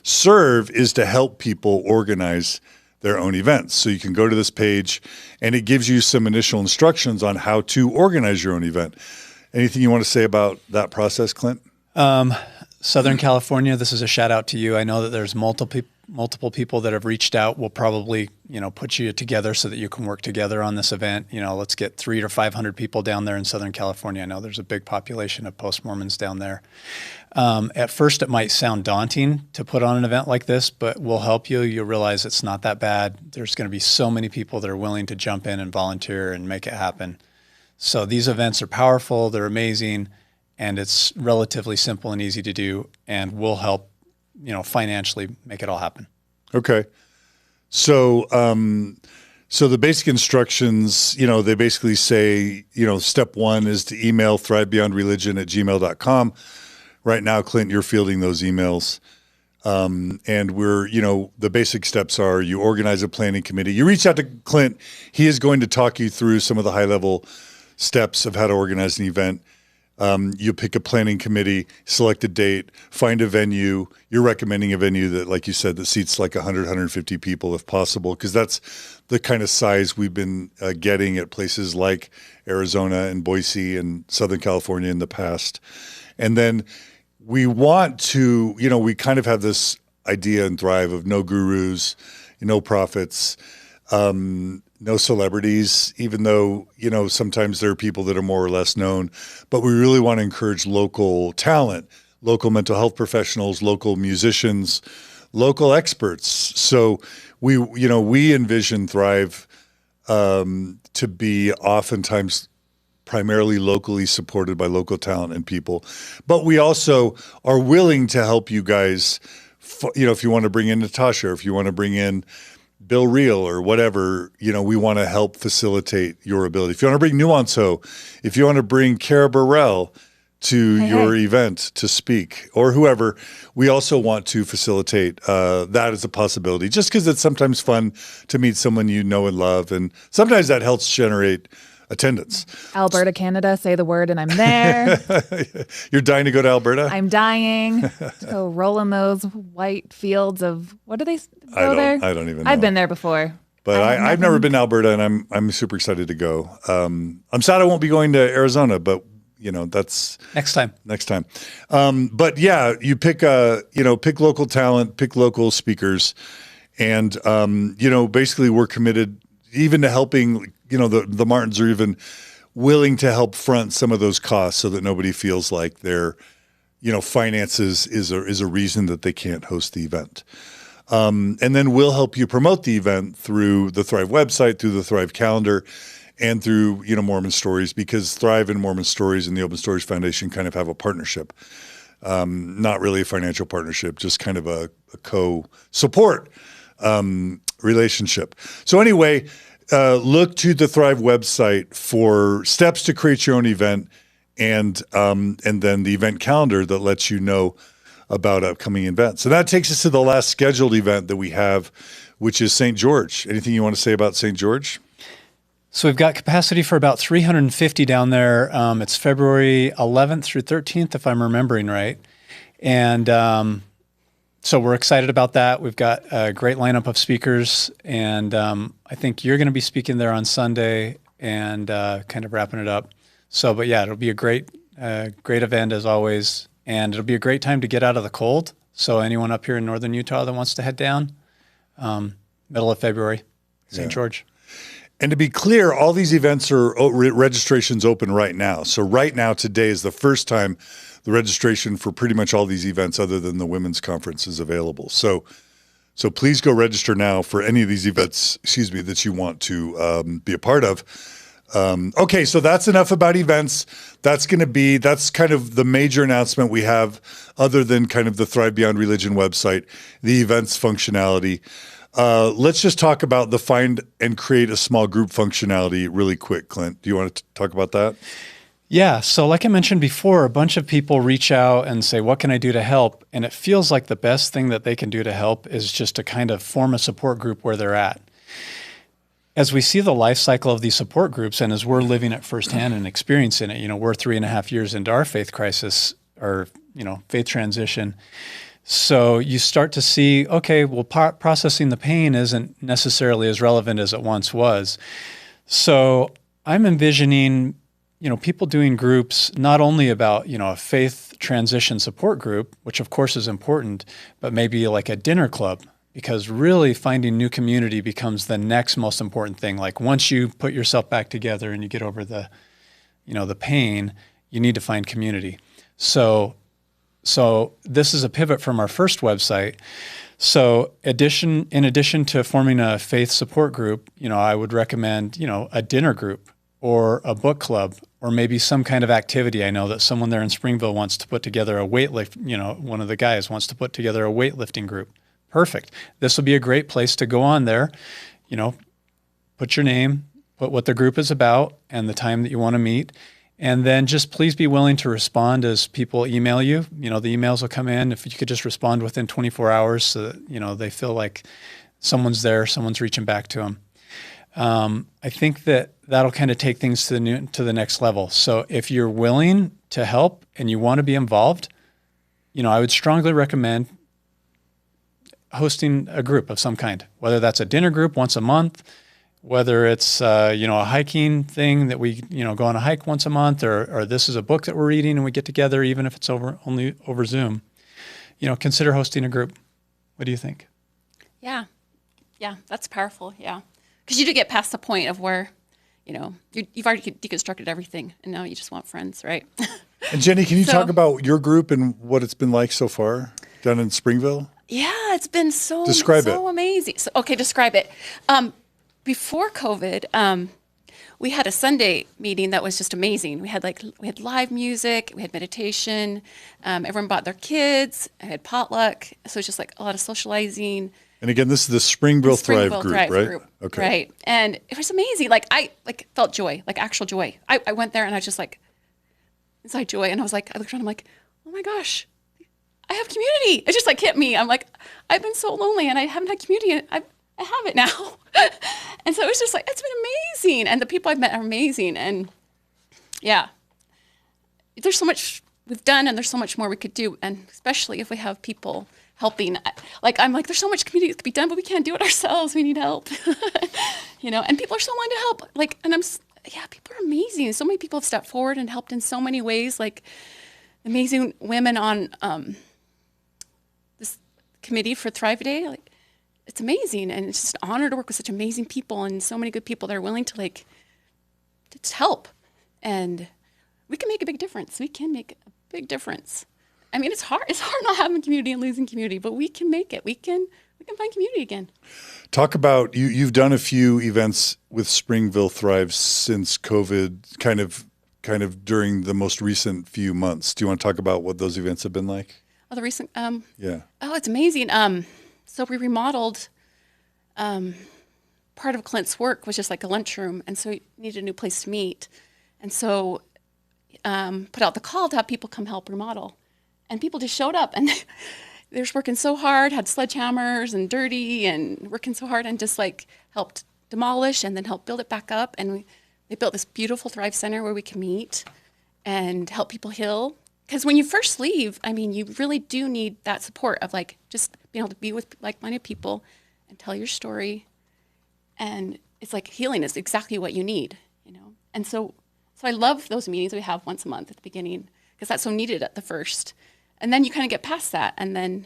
serve is to help people organize their own events. So you can go to this page and it gives you some initial instructions on how to organize your own event. Anything you want to say about that process, Clint? Southern California, this is a shout out to you. I know that there's multiple people that have reached out. We'll probably, put you together so that you can work together on this event. Let's get 300 to 500 people down there in Southern California. I know there's a big population of post-Mormons down there. At first, it might sound daunting to put on an event like this, but we'll help you. You'll realize it's not that bad. There's going to be so many people that are willing to jump in and volunteer and make it happen. So these events are powerful. They're amazing. And it's relatively simple and easy to do. And we'll help, financially make it all happen. Okay. So, so the basic instructions, they basically say, step 1 is to email thrivebeyondreligion@gmail.com. Right now, Clint, you're fielding those emails. And we're, the basic steps are you organize a planning committee. You reach out to Clint. He is going to talk you through some of the high level steps of how to organize an event. You pick a planning committee, select a date, find a venue. You're recommending a venue that, like you said, that seats like 100, 150 people if possible, because that's the kind of size we've been getting at places like Arizona and Boise and Southern California in the past. And then we want to, we kind of have this idea in Thrive of no gurus, no prophets, no celebrities, even though, sometimes there are people that are more or less known, but we really want to encourage local talent, local mental health professionals, local musicians, local experts. So we envision Thrive to be oftentimes primarily locally supported by local talent and people. But we also are willing to help you guys, if you want to bring in Natasha, or if you want to bring in Bill Reel or whatever, we want to help facilitate your ability. If you want to bring Nuance Ho, if you want to bring Cara Burrell to your event to speak, or whoever, we also want to facilitate that as a possibility, just because it's sometimes fun to meet someone you know and love. And sometimes that helps generate attendance. Alberta, Canada, say the word and I'm there. You're dying to go to Alberta? I'm dying to go roll in those white fields of, what do they go there? I don't even know. I've been there before. But I've never been to Alberta, and I'm super excited to go. I'm sad I won't be going to Arizona, but that's next time. But yeah, you pick pick local talent, pick local speakers, and basically we're committed even to helping. The Martins are even willing to help front some of those costs so that nobody feels like their finances is a reason that they can't host the event. And then we'll help you promote the event through the Thrive website, through the Thrive calendar, and through, Mormon Stories, because Thrive and Mormon Stories and the Open Stories Foundation kind of have a partnership. Not really a financial partnership, just kind of a co-support relationship. So anyway, look to the Thrive website for steps to create your own event, and then the event calendar that lets you know about upcoming events. So that takes us to the last scheduled event that we have, which is St. George. Anything you want to say about St. George? So we've got capacity for about 350 down there. It's February 11th through 13th, if I'm remembering right. And so we're excited about that. We've got a great lineup of speakers, and I think you're going to be speaking there on Sunday and kind of wrapping it up. So, but yeah, it'll be a great event as always, and it'll be a great time to get out of the cold. So anyone up here in northern Utah that wants to head down, middle of February, St. George. And to be clear, all these events are registrations open right now. So right now, today is the first time the registration for pretty much all these events other than the women's conference is available. So please go register now for any of these events, that you want to be a part of. Okay, so that's enough about events. That's kind of the major announcement we have, other than kind of the Thrive Beyond Religion website, the events functionality. Let's just talk about the find and create a small group functionality really quick. Clint, do you want to talk about that? Yeah. So like I mentioned before, a bunch of people reach out and say, what can I do to help? And it feels like the best thing that they can do to help is just to kind of form a support group where they're at. As we see the life cycle of these support groups, and as we're living it firsthand and experiencing it, we're 3.5 years into our faith crisis, or, faith transition. So you start to see, okay, well, processing the pain isn't necessarily as relevant as it once was. So I'm envisioning, people doing groups not only about, a faith transition support group, which of course is important, but maybe like a dinner club, because really finding new community becomes the next most important thing. Like once you put yourself back together and you get over the pain, you need to find community. So this is a pivot from our first website. So in addition to forming a faith support group, I would recommend, a dinner group or a book club, or maybe some kind of activity. I know that someone there in Springville wants to put together a one of the guys wants to put together a weightlifting group. Perfect. This will be a great place to go on there, put your name, put what the group is about and the time that you want to meet. And then just please be willing to respond as people email you. The emails will come in. If you could just respond within 24 hours so that, they feel like someone's there, someone's reaching back to them. I think that'll kind of take things to the next level. So if you're willing to help and you want to be involved, I would strongly recommend hosting a group of some kind, whether that's a dinner group once a month, whether it's, a hiking thing that we, go on a hike once a month, or this is a book that we're reading and we get together, even if it's only over Zoom, consider hosting a group. What do you think? Yeah, that's powerful. Yeah. Because you do get past the point of where, you've already deconstructed everything and now you just want friends, right? And Jeni, can you talk about your group and what it's been like so far down in Springville? Yeah, it's been so it. amazing. So, okay, describe it. Before COVID, we had a Sunday meeting that was just amazing. We had live music, we had meditation, everyone brought their kids, I had potluck. So it's just like a lot of socializing. And again, this is the Springville Thrive group, right? Okay. Right. And it was amazing. I felt joy, actual joy. I went there and I was just inside joy. And I looked around, I'm like, oh my gosh, I have community. It just hit me. I'm like, I've been so lonely and I haven't had community, and I have it now. And so it was just it's been amazing. And the people I've met are amazing. And yeah, there's so much we've done and there's so much more we could do. And especially if we have people helping, there's so much community that could be done, but we can't do it ourselves. We need help, and people are so willing to help. People are amazing. So many people have stepped forward and helped in so many ways, amazing women on, this committee for Thrive Day. It's amazing. And it's just an honor to work with such amazing people and so many good people that are willing to to help. And we can make a big difference. We can make a big difference. I mean, it's hard. It's hard not having community and losing community, but we can make it. We can can find community again. Talk about, you've done a few events with Springville Thrive since COVID, kind of during the most recent few months. Do you want to talk about what those events have been like? Oh, the recent, Yeah. oh, it's amazing. So we remodeled, part of Clint's work was just like a lunchroom, and so he needed a new place to meet. And so put out the call to have people come help remodel. And people just showed up, and they were working so hard, had sledgehammers and dirty and working so hard, and just like helped demolish and then help build it back up. And they built this beautiful Thrive Center where we can meet and help people heal. Because when you first leave, I mean, you really do need that support of like just being able to be with like-minded people and tell your story. And it's like healing is exactly what you need, you know? And so I love those meetings we have once a month at the beginning, because that's so needed at the first. And then you kind of get past that, and then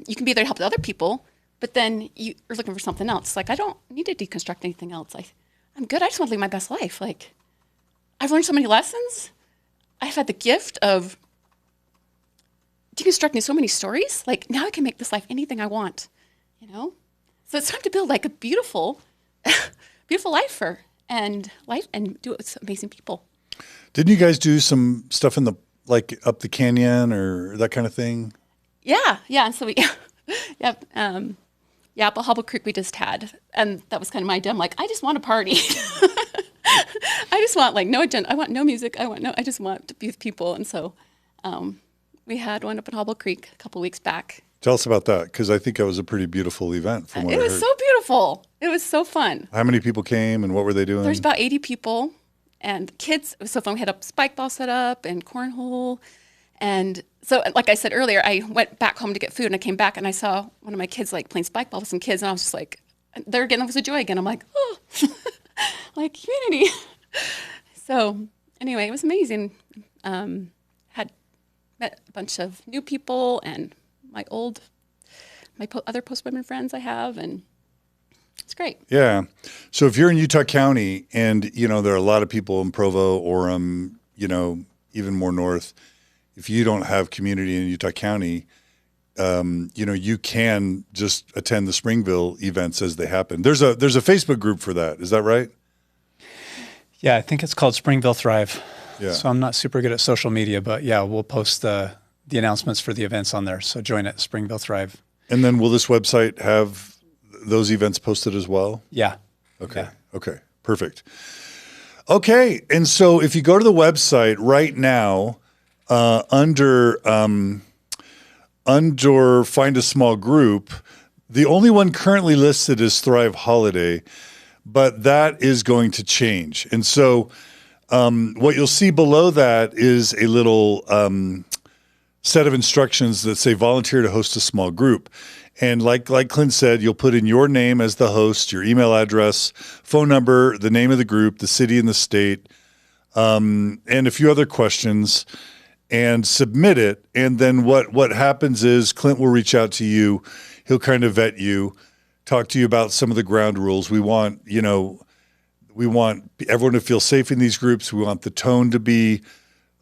you can be there to help other people, but then you're looking for something else. Like, I don't need to deconstruct anything else. Like, I'm good. I just want to live my best life. Like, I've learned so many lessons. I've had the gift of deconstructing so many stories. Like, now I can make this life anything I want, you know? So it's time to build like a beautiful, beautiful life and do it with amazing people. Didn't you guys do some stuff in the, like up the canyon or that kind of thing? Yeah. And so but Hobble Creek we just had, and that was kind of my idea. I'm like, I just want to party. I just want like no agenda. I want no music. I just want to be with people. And so we had one up at Hobble Creek a couple weeks back. Tell us about that, because I think it was a pretty beautiful event from what I heard. It was so beautiful. It was so fun. How many people came and what were they doing? There's about 80 people, and kids. It was so fun. We had a spike ball set up and cornhole. And so, like I said earlier, I went back home to get food, and I came back and I saw one of my kids like playing spike ball with some kids, and I was just like, there again, it was a joy again. I'm like, oh, like community. So anyway, it was amazing. Had met a bunch of new people and my other post-women friends I have, and it's great. Yeah. So if you're in Utah County and, you know, there are a lot of people in Provo, Orem, you know, even more north, if you don't have community in Utah County, you know, you can just attend the Springville events as they happen. There's a Facebook group for that. Is that right? Yeah, I think it's called Springville Thrive. Yeah. So I'm not super good at social media, but yeah, we'll post the announcements for the events on there. So join it, Springville Thrive. And then will this website have those events posted as well? Yeah. Okay. Yeah. Okay. Perfect. Okay. And so if you go to the website right now, under find a small group, the only one currently listed is Thrive Holiday, but that is going to change. And so what you'll see below that is a little set of instructions that say volunteer to host a small group. And like Clint said, you'll put in your name as the host, your email address, phone number, the name of the group, the city and the state, and a few other questions, and submit it. And then what happens is Clint will reach out to you. He'll kind of vet you, talk to you about some of the ground rules. We want everyone to feel safe in these groups. We want the tone to be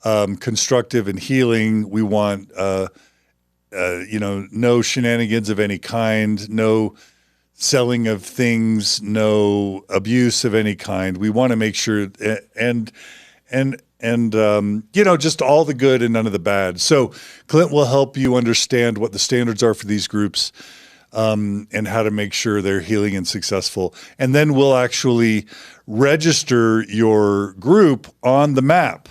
constructive and healing. We want, no shenanigans of any kind, no selling of things, no abuse of any kind. We want to make sure and just all the good and none of the bad. So Clint will help you understand what the standards are for these groups, and how to make sure they're healing and successful. And then we'll actually register your group on the map.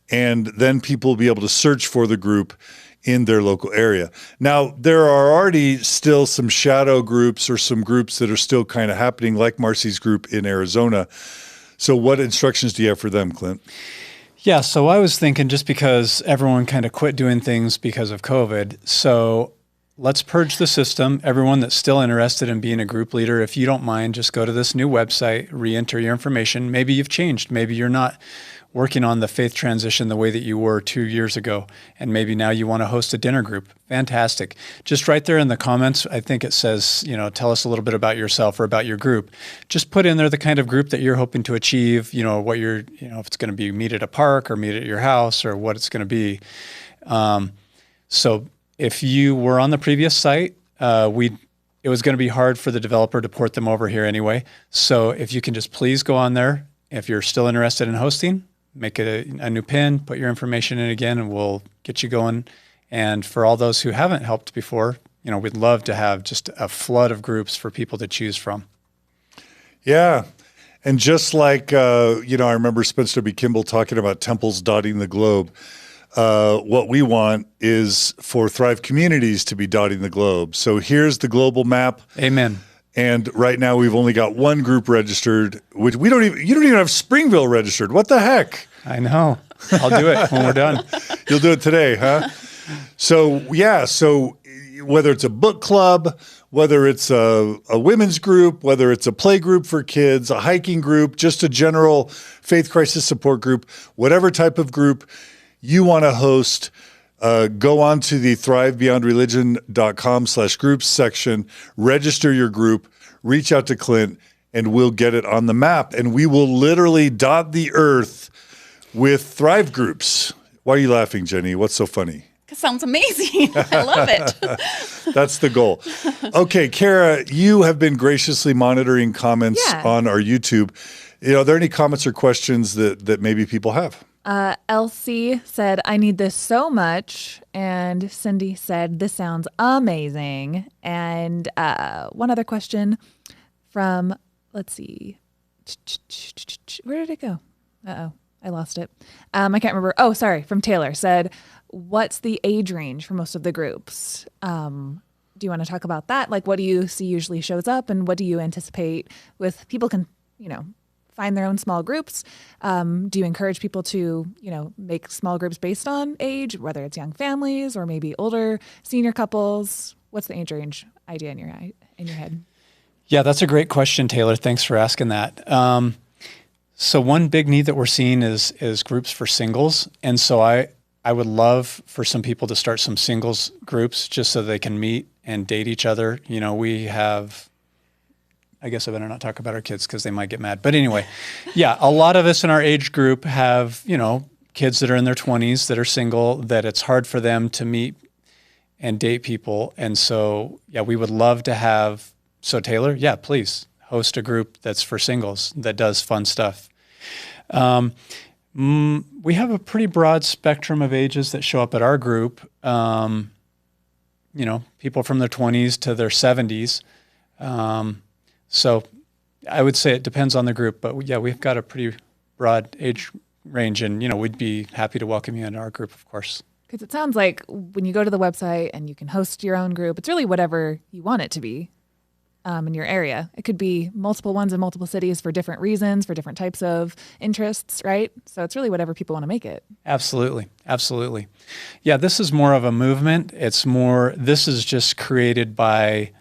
And then people will be able to search for the group in their local area. Now, there are already still some shadow groups or some groups that are still kind of happening, like Marcy's group in Arizona. So what instructions do you have for them, Clint? Yeah, so I was thinking, just because everyone kind of quit doing things because of COVID, so let's purge the system. Everyone that's still interested in being a group leader, if you don't mind, just go to this new website, re-enter your information. Maybe you've changed. Maybe you're not working on the faith transition the way that you were 2 years ago, and maybe now you want to host a dinner group. Fantastic. Just right there in the comments, I think it says, tell us a little bit about yourself or about your group. Just put in there the kind of group that you're hoping to achieve, what you're, if it's going to be meet at a park or meet at your house or what it's going to be. So if you were on the previous site, it was going to be hard for the developer to port them over here anyway. So if you can just please go on there, if you're still interested in hosting, make it a new pin, put your information in again, and we'll get you going. And for all those who haven't helped before, we'd love to have just a flood of groups for people to choose from. Yeah. And just like, I remember Spencer B. Kimball talking about temples dotting the globe. What we want is for Thrive communities to be dotting the globe. So here's the global map. Amen. And right now we've only got one group registered, which you don't even have Springville registered. What the heck? I know. I'll do it when we're done. You'll do it today, huh? So whether it's a book club, whether it's a women's group, whether it's a play group for kids, a hiking group, just a general faith crisis support group, whatever type of group you want to host, go on to the thrivebeyondreligion.com/groups section, register your group, reach out to Clint, and we'll get it on the map. And we will literally dot the earth with Thrive groups. Why are you laughing, Jeni? What's so funny? It sounds amazing. I love it. That's the goal. Okay, Kara, you have been graciously monitoring comments on our YouTube. Are there any comments or questions that maybe people have? Elsie said, I need this so much. And Cindy said, this sounds amazing. And one other question from, let's see. Where did it go? Uh-oh, I lost it. I can't remember. Oh, sorry. From Taylor said, what's the age range for most of the groups? Do you want to talk about that? Like, what do you see usually shows up, and what do you anticipate with people can, find their own small groups? Do you encourage people to, make small groups based on age, whether it's young families or maybe older senior couples? What's the age range idea in your head? Yeah, that's a great question, Taylor. Thanks for asking that. So one big need that we're seeing is groups for singles. And so I would love for some people to start some singles groups just so they can meet and date each other. We have, I guess I better not talk about our kids because they might get mad. But anyway, yeah, a lot of us in our age group have, kids that are in their 20s that are single, that it's hard for them to meet and date people. And so, yeah, we would love to have, so Taylor, yeah, please host a group that's for singles that does fun stuff. We have a pretty broad spectrum of ages that show up at our group. People from their 20s to their 70s. So I would say it depends on the group, but yeah, we've got a pretty broad age range, and we'd be happy to welcome you into our group, of course. Because it sounds like when you go to the website and you can host your own group, it's really whatever you want it to be. In your area. It could be multiple ones in multiple cities for different reasons, for different types of interests, right? So it's really whatever people want to make it. Absolutely. Absolutely. Yeah, this is more of a movement. This is just created by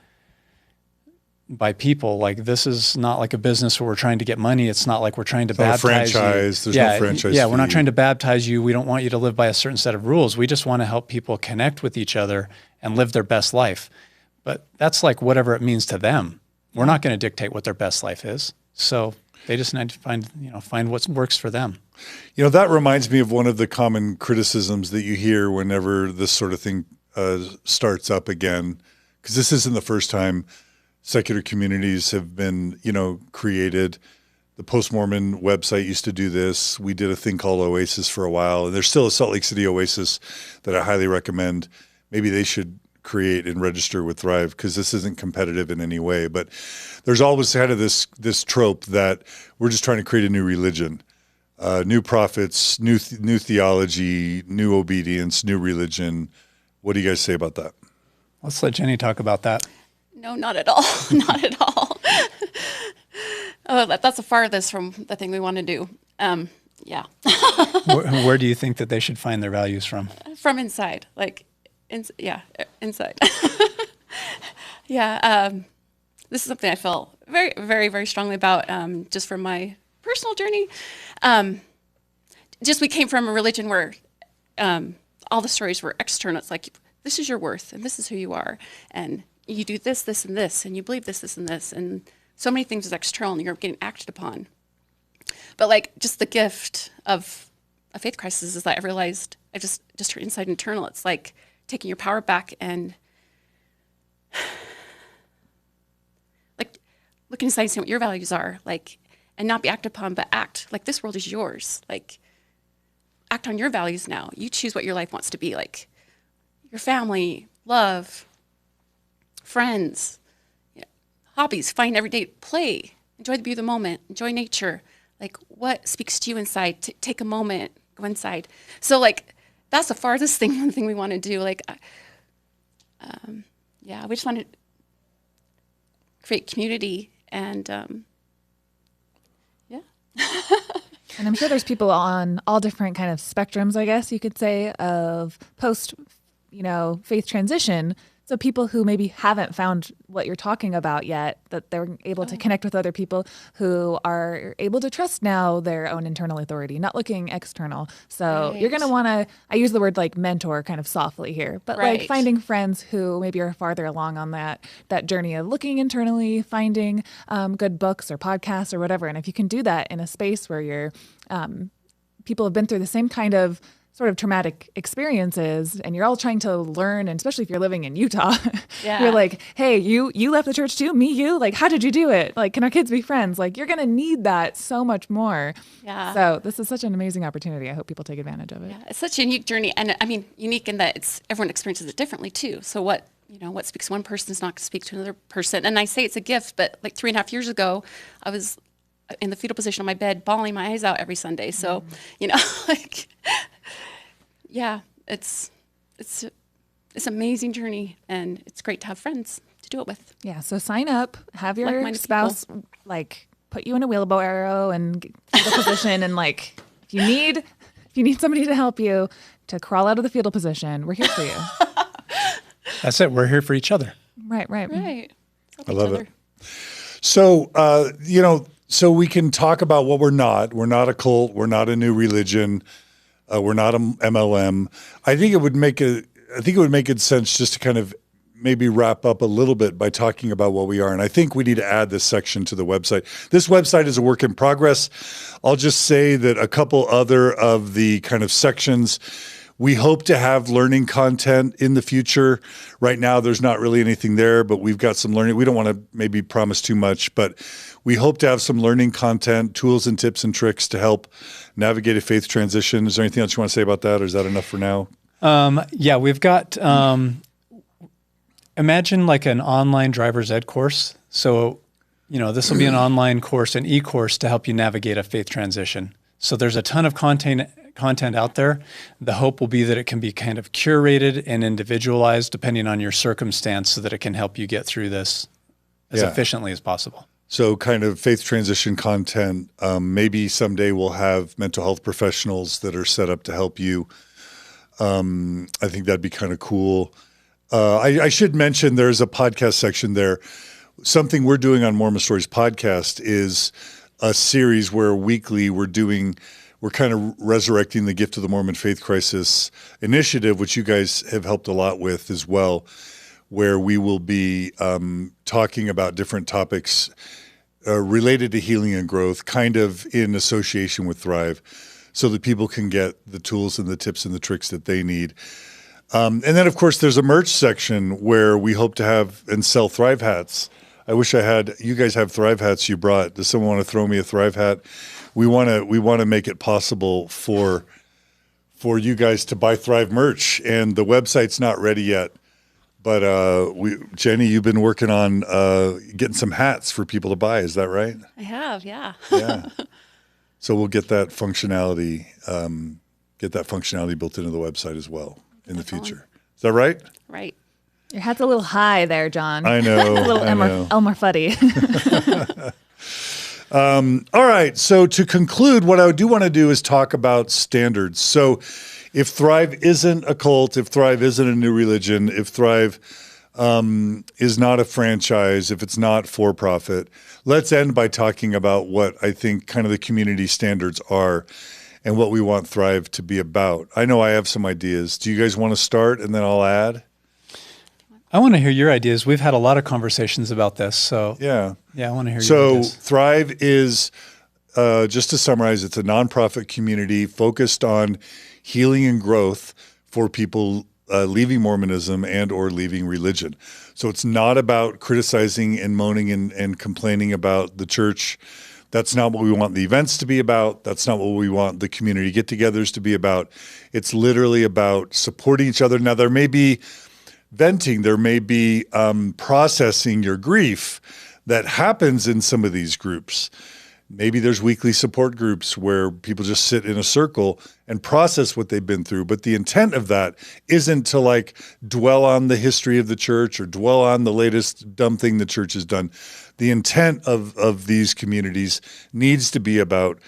people. Like, this is not like a business where we're trying to get money. It's not like we're trying to baptize you. There's no franchise. Yeah, we're not trying to baptize you. We don't want you to live by a certain set of rules. We just want to help people connect with each other and live their best life. But that's like whatever it means to them. We're not going to dictate what their best life is. So they just need to find what works for them. That reminds me of one of the common criticisms that you hear whenever this sort of thing starts up again, because this isn't the first time secular communities have been, created. The post-Mormon website used to do this. We did a thing called Oasis for a while, and there's still a Salt Lake City Oasis that I highly recommend. Maybe they should create and register with Thrive, because this isn't competitive in any way. But there's always kind of this trope that we're just trying to create a new religion, new prophets, new theology, new obedience, new religion. What do you guys say about that? Let's let Jeni talk about that. No, not at all. Not at all. That's the farthest from the thing we want to do. Yeah. Where do you think that they should find their values from? From inside, inside. Yeah, this is something I feel very, very, very strongly about, just from my personal journey. We came from a religion where all the stories were external. It's like, this is your worth, and this is who you are, and you do this, this, and this, and you believe this, this, and this, and so many things is external, and you're getting acted upon. But just the gift of a faith crisis is that I realized I just heard inside internal. It's like, taking your power back and like looking inside and seeing what your values are, like, and not be acted upon, but act like this world is yours. Like, act on your values now. You choose what your life wants to be, like your family, love, friends, hobbies, find every day, play, enjoy the beauty of the moment, enjoy nature. Like, what speaks to you inside? Take a moment, go inside. So, like, that's the farthest thing, one thing we want to do. Like, we just want to create community and, And I'm sure there's people on all different kind of spectrums, I guess you could say, of post, faith transition. So people who maybe haven't found what you're talking about yet, that they're able to connect with other people who are able to trust now their own internal authority, not looking external. So you're going to want to, I use the word like mentor kind of softly here, but like finding friends who maybe are farther along on that journey of looking internally, finding good books or podcasts or whatever. And if you can do that in a space where you're, people have been through the same kind of sort of traumatic experiences and you're all trying to learn, and especially if you're living in Utah, you're like, hey, you left the church too? Me, you? Like, how did you do it? Like, can our kids be friends? Like, you're going to need that so much more. Yeah. So this is such an amazing opportunity. I hope people take advantage of it. Yeah, it's such a unique journey. And I mean, unique in that everyone experiences it differently too. So what speaks to one person is not going to speak to another person. And I say it's a gift, but like 3.5 years ago, I was in the fetal position on my bed, bawling my eyes out every Sunday. So, like... Yeah, it's an amazing journey, and it's great to have friends to do it with. Yeah, so sign up, have your spouse people, like put you in a wheelbarrow and get the position, and like if you need somebody to help you to crawl out of the fetal position, we're here for you. That's it. We're here for each other. Right. I love it. So so we can talk about what we're not. We're not a cult. We're not a new religion. We're not a MLM. I think it would make good sense just to kind of maybe wrap up a little bit by talking about what we are. And I think we need to add this section to the website. This website is a work in progress. I'll just say that a couple other of the kind of sections, we hope to have learning content in the future. Right now, there's not really anything there, but we've got some learning. We don't want to maybe promise too much, but we hope to have some learning content, tools and tips and tricks to help navigate a faith transition. Is there anything else you want to say about that, or is that enough for now? We've got, imagine like an online driver's ed course. So, this will be an online course, an e-course to help you navigate a faith transition. So there's a ton of content out there. The hope will be that it can be kind of curated and individualized depending on your circumstance so that it can help you get through this as efficiently as possible. So kind of faith transition content. Maybe someday we'll have mental health professionals that are set up to help you. I think that'd be kind of cool. I should mention there's a podcast section there. Something we're doing on Mormon Stories podcast is a series where weekly we're kind of resurrecting the Gift of the Mormon Faith Crisis initiative, which you guys have helped a lot with as well, where we will be talking about different topics related to healing and growth, kind of in association with Thrive, so that people can get the tools and the tips and the tricks that they need. And then, of course, there's a merch section where we hope to have and sell Thrive hats. I wish you guys have Thrive hats you brought. Does someone want to throw me a Thrive hat? We want to make it possible for you guys to buy Thrive merch, and the website's not ready yet. But Jeni, you've been working on getting some hats for people to buy. Is that right? I have, yeah. Yeah. So we'll get that functionality, built into the website as well in the future. Is that right? Right. Your hat's a little high there, John. I know. A little Elmer Fuddie. All right. So to conclude, what I do want to do is talk about standards. So if Thrive isn't a cult, if Thrive isn't a new religion, if Thrive is not a franchise, if it's not for profit, let's end by talking about what I think kind of the community standards are and what we want Thrive to be about. I know I have some ideas. Do you guys want to start and then I'll add? I want to hear your ideas. We've had a lot of conversations about this. So yeah, I want to hear your ideas. So Thrive is, just to summarize, it's a nonprofit community focused on healing and growth for people leaving Mormonism and or leaving religion. So it's not about criticizing and moaning and complaining about the church. That's not what we want the events to be about. That's not what we want the community get-togethers to be about. It's literally about supporting each other. Now, there may be venting, there may be processing your grief that happens in some of these groups. Maybe there's weekly support groups where people just sit in a circle and process what they've been through. But the intent of that isn't to like dwell on the history of the church or dwell on the latest dumb thing the church has done. The intent of these communities needs to be about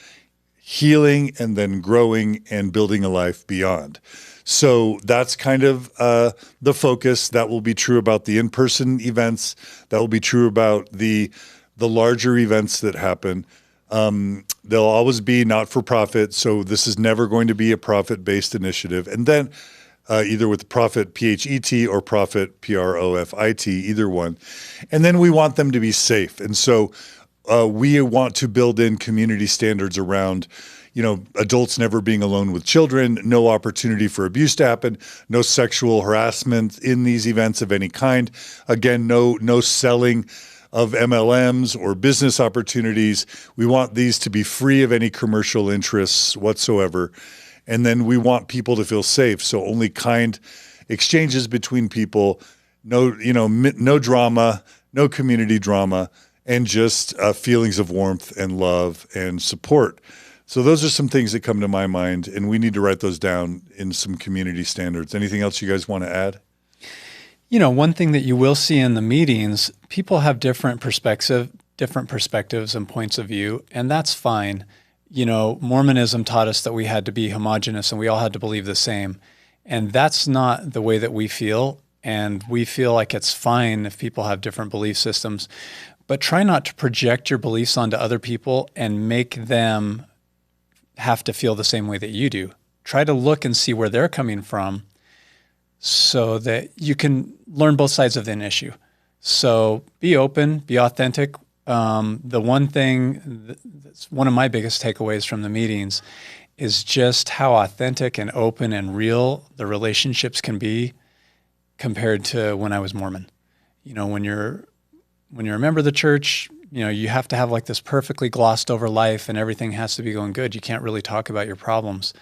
healing and then growing and building a life beyond. So that's kind of the focus. That will be true about the in-person events. That will be true about the larger events that happen. They'll always be not-for-profit, so this is never going to be a profit-based initiative. And then either with profit, P-H-E-T, or profit, P-R-O-F-I-T, either one. And then we want them to be safe. And so we want to build in community standards around, adults never being alone with children, no opportunity for abuse to happen, no sexual harassment in these events of any kind. Again, no selling of MLMs or business opportunities. We want these to be free of any commercial interests whatsoever. And then we want people to feel safe. So only kind exchanges between people, no drama, no community drama, and just feelings of warmth and love and support. So those are some things that come to my mind, and we need to write those down in some community standards. Anything else you guys want to add? One thing that you will see in the meetings, people have different perspectives and points of view, and that's fine. Mormonism taught us that we had to be homogenous and we all had to believe the same. And that's not the way that we feel. And we feel like it's fine if people have different belief systems, but try not to project your beliefs onto other people and make them have to feel the same way that you do. Try to look and see where they're coming from so that you can learn both sides of an issue. So be open, be authentic. The one thing that's one of my biggest takeaways from the meetings is just how authentic and open and real the relationships can be compared to when I was Mormon. When you're a member of the church, you have to have like this perfectly glossed over life and everything has to be going good. You can't really talk about your problems.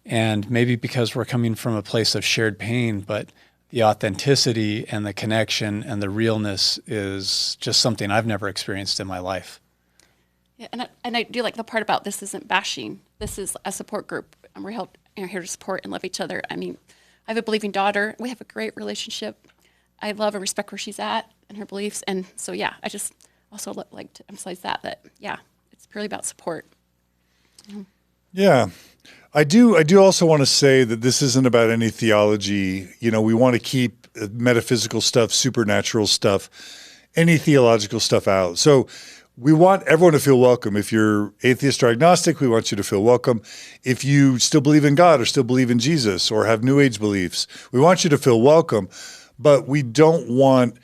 And maybe because we're coming from a place of shared pain, but the authenticity and the connection and the realness is just something I've never experienced in my life. Yeah, and I do like the part about this isn't bashing. This is a support group, and we're here to support and love each other. I mean, I have a believing daughter. We have a great relationship. I love and respect where she's at and her beliefs. And so, yeah, I just also like to emphasize that it's purely about support. Yeah. I do also want to say that this isn't about any theology. We want to keep metaphysical stuff, supernatural stuff, any theological stuff out. So we want everyone to feel welcome. If you're atheist or agnostic, we want you to feel welcome. If you still believe in God or still believe in Jesus or have New Age beliefs, we want you to feel welcome. But we don't want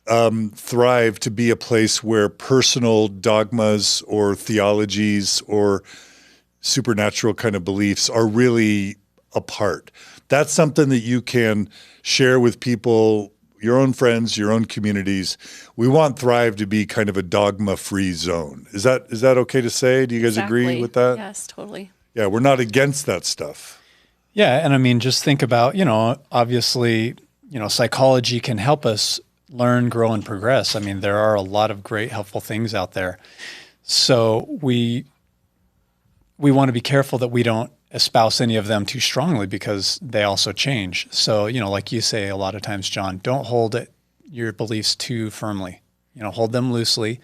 Thrive to be a place where personal dogmas or theologies or supernatural kind of beliefs are really a part. That's something that you can share with people, your own friends, your own communities. We want Thrive to be kind of a dogma-free zone. Is that okay to say? Do you guys agree with that? Yes, totally. Yeah, we're not against that stuff. Yeah, and I mean, just think about, obviously, psychology can help us learn, grow, and progress. I mean, there are a lot of great, helpful things out there. So we want to be careful that we don't espouse any of them too strongly because they also change. So, like you say a lot of times, John, don't hold your beliefs too firmly. Hold them loosely.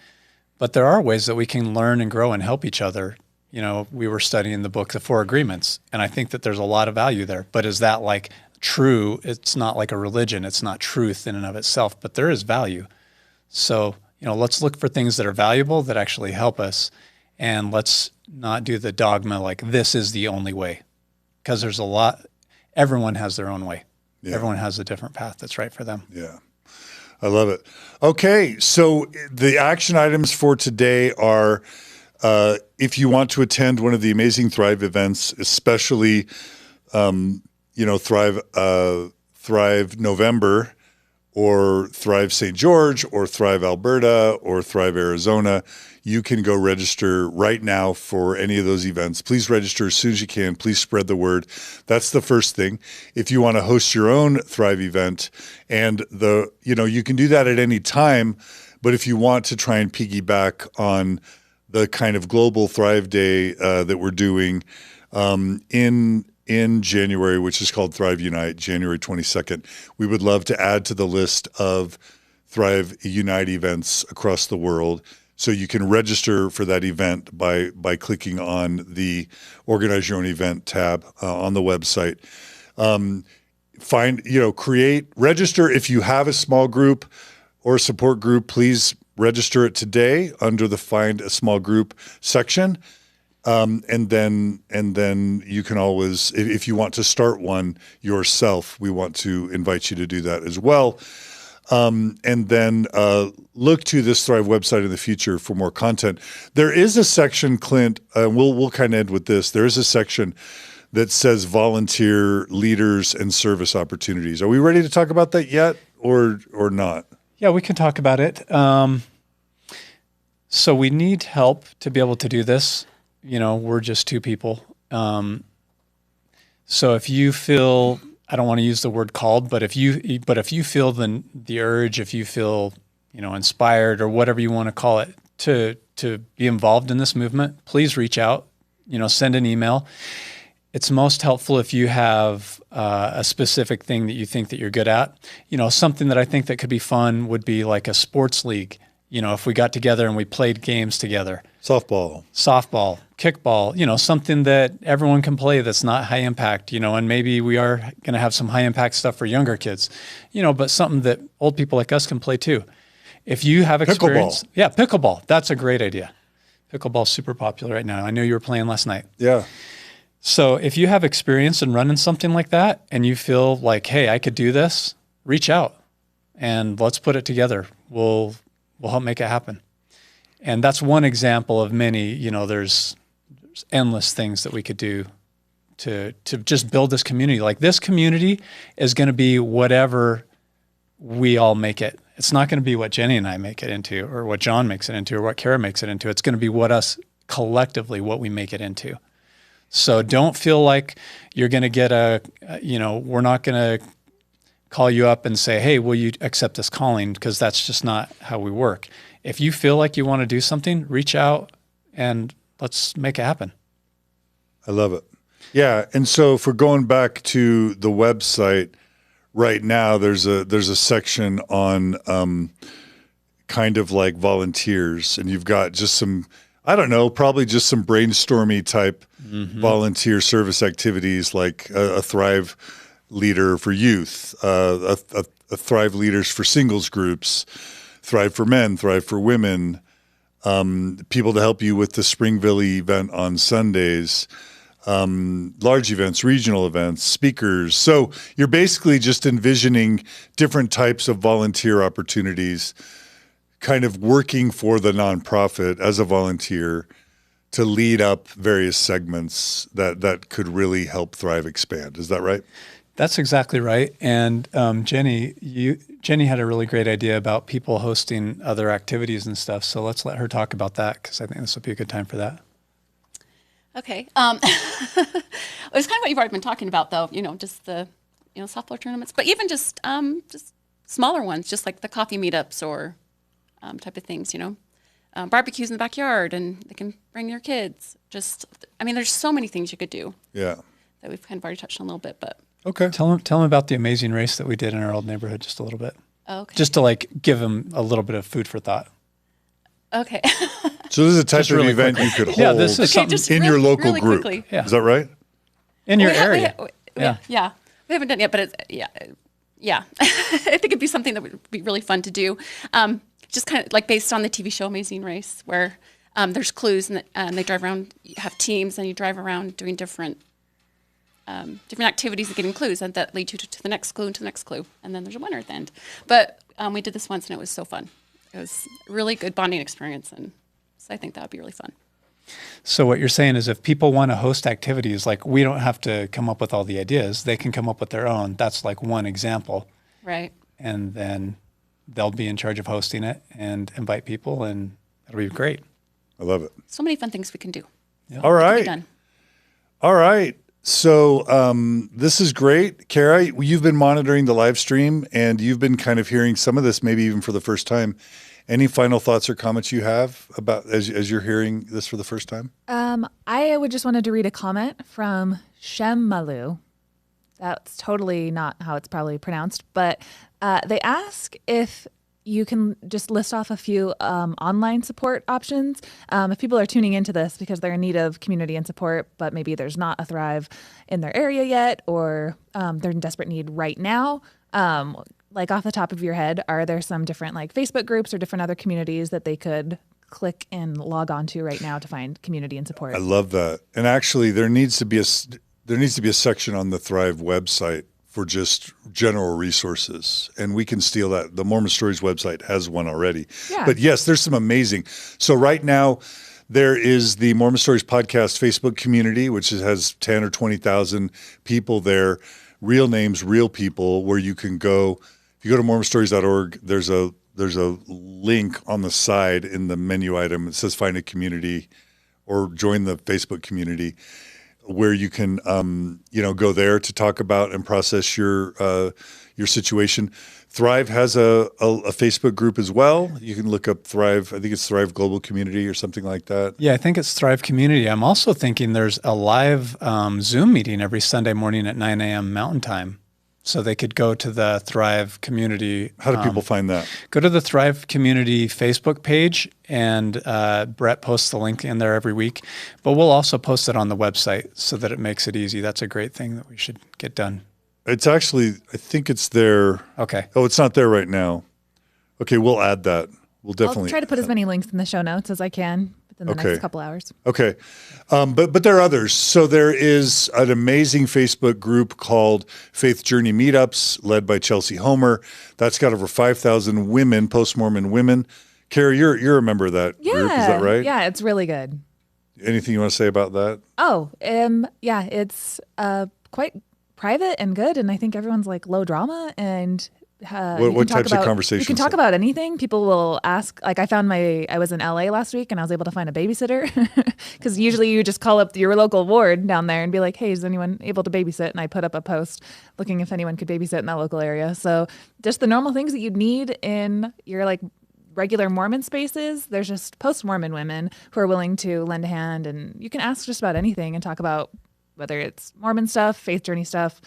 But there are ways that we can learn and grow and help each other. We were studying the book, The Four Agreements, and I think that there's a lot of value there. But is that like true? It's not like a religion. It's not truth in and of itself, but there is value. So, let's look for things that are valuable that actually help us. And let's not do the dogma like this is the only way, because there's everyone has their own way. Yeah. Everyone has a different path that's right for them. Yeah. I love it. Okay. So the action items for today are, if you want to attend one of the amazing Thrive events, especially, Thrive Thrive November or Thrive St. George or Thrive Alberta or Thrive Arizona, you can go register right now for any of those events. Please register as soon as you can. Please spread the word. That's the first thing. If you want to host your own Thrive event, and you can do that at any time, but if you want to try and piggyback on the kind of global Thrive Day that we're doing in January, which is called Thrive Unite, January 22nd. We would love to add to the list of Thrive Unite events across the world. So you can register for that event by clicking on the Organize Your Own Event tab on the website. Register if you have a small group or a support group. Please register it today under the Find a Small Group section. And then you can always, if you want to start one yourself, we want to invite you to do that as well. And then look to this Thrive website in the future for more content. There is a section, Clint, we'll kind of end with this. There is a section that says volunteer leaders and service opportunities. Are we ready to talk about that yet or not? Yeah, we can talk about it. So we need help to be able to do this. We're just two people. So if you feel, I don't want to use the word called, but if you feel the urge, if you feel, inspired or whatever you want to call it to be involved in this movement, please reach out, send an email. It's most helpful if you have a specific thing that you think that you're good at. Something that I think that could be fun would be like a sports league. If we got together and we played games together. Softball, kickball, something that everyone can play that's not high impact, and maybe we are going to have some high impact stuff for younger kids, but something that old people like us can play too. If you have experience. Pickleball. Yeah, pickleball. That's a great idea. Pickleball's super popular right now. I know you were playing last night. Yeah. So if you have experience in running something like that and you feel like, hey, I could do this, reach out and let's put it together. We'll help make it happen. And that's one example of many. There's endless things that we could do to just build this community. Like this community is going to be whatever we all make it. It's not going to be what Jeni and I make it into or what John makes it into or what Kara makes it into. It's going to be what us collectively, what we make it into. So don't feel like you're going to get we're not going to call you up and say, hey, will you accept this calling? Because that's just not how we work. If you feel like you want to do something, reach out and let's make it happen. I love it. Yeah. And so for going back to the website right now, there's a section on kind of like volunteers, and you've got just some, I don't know, probably just some brainstormy type volunteer service activities like a Thrive leader for youth, a Thrive leaders for singles groups, Thrive for men, Thrive for women, people to help you with the Springville event on Sundays, large events, regional events, speakers. So you're basically just envisioning different types of volunteer opportunities, kind of working for the nonprofit as a volunteer to lead up various segments that could really help Thrive expand. Is that right? That's exactly right. And Jeni had a really great idea about people hosting other activities and stuff. So let's let her talk about that because I think this will be a good time for that. Okay. It was kind of what you've already been talking about, though. Just the softball tournaments, but even just smaller ones, just like the coffee meetups or type of things. Barbecues in the backyard, and they can bring their kids. There's so many things you could do. Yeah. That we've kind of already touched on a little bit, but. Okay. Tell them about the amazing race that we did in our old neighborhood just a little bit. Okay. Just to give them a little bit of food for thought. Okay. So this is a type Just of really event quickly. you could hold Yeah, this is something in your local really group. quickly. Yeah. Is that right? In your area. Yeah. We haven't done it yet, but it's, yeah. I think it'd be something that would be really fun to do. Just kind of like based on the TV show Amazing Race, where there's clues and they drive around, you have teams and you drive around doing different activities and getting clues, and that lead you to the next clue and to the next clue. And then there's a winner at the end. But we did this once and it was so fun. It was a really good bonding experience. And so I think that would be really fun. So what you're saying is if people want to host activities, like we don't have to come up with all the ideas, they can come up with their own. That's like one example. Right. And then they'll be in charge of hosting it and invite people, and it'll be great. I love it. So many fun things we can do. All Be right. done. All right. So this is great. Kara, you've been monitoring the live stream and you've been kind of hearing some of this, maybe even for the first time. Any final thoughts or comments you have about as you're hearing this for the first time? I would just wanted to read a comment from Shemmalu. That's totally not how it's probably pronounced, but they ask if you can just list off a few online support options. If people are tuning into this because they're in need of community and support, but maybe there's not a Thrive in their area yet, or they're in desperate need right now, like off the top of your head, are there some different like Facebook groups or different other communities that they could click and log on to right now to find community and support? I love that. And actually there needs to be a section on the Thrive website for just general resources. And we can steal that. The Mormon Stories website has one already. Yeah. But yes, there's some amazing. So right now there is the Mormon Stories podcast Facebook community, which has 10 or 20,000 people there, real names, real people, where you can go. If you go to mormonstories.org, there's a link on the side in the menu item. It says find a community or join the Facebook community, where you can, go there to talk about and process your situation. Thrive has a Facebook group as well. You can look up Thrive. I think it's Thrive Global Community or something like that. Yeah, I think it's Thrive Community. I'm also thinking there's a live Zoom meeting every Sunday morning at 9 a.m. Mountain Time. So they could go to the Thrive Community. How do people find that? Go to the Thrive Community Facebook page, and Brett posts the link in there every week. But we'll also post it on the website so that it makes it easy. That's a great thing that we should get done. It's actually, I think it's there. Okay. Oh, it's not there right now. Okay, we'll add that. We'll definitely I'll try to put as many links in the show notes as I can within the next couple hours. Okay. But there are others. So there is an amazing Facebook group called Faith Journey Meetups, led by Chelsea Homer. That's got over 5,000 women, post-Mormon women. Carrie, you're a member of that group, is that right? Yeah, it's really good. Anything you want to say about that? Oh, yeah, it's quite private and good, and I think everyone's like low drama and what types of conversations? You can talk about anything. People will ask, like I was in LA last week and I was able to find a babysitter because usually you just call up your local ward down there and be like, hey, is anyone able to babysit? And I put up a post looking if anyone could babysit in that local area. So just the normal things that you'd need in your like regular Mormon spaces. There's just post-Mormon women who are willing to lend a hand, and you can ask just about anything and talk about whether it's Mormon stuff, faith journey stuff,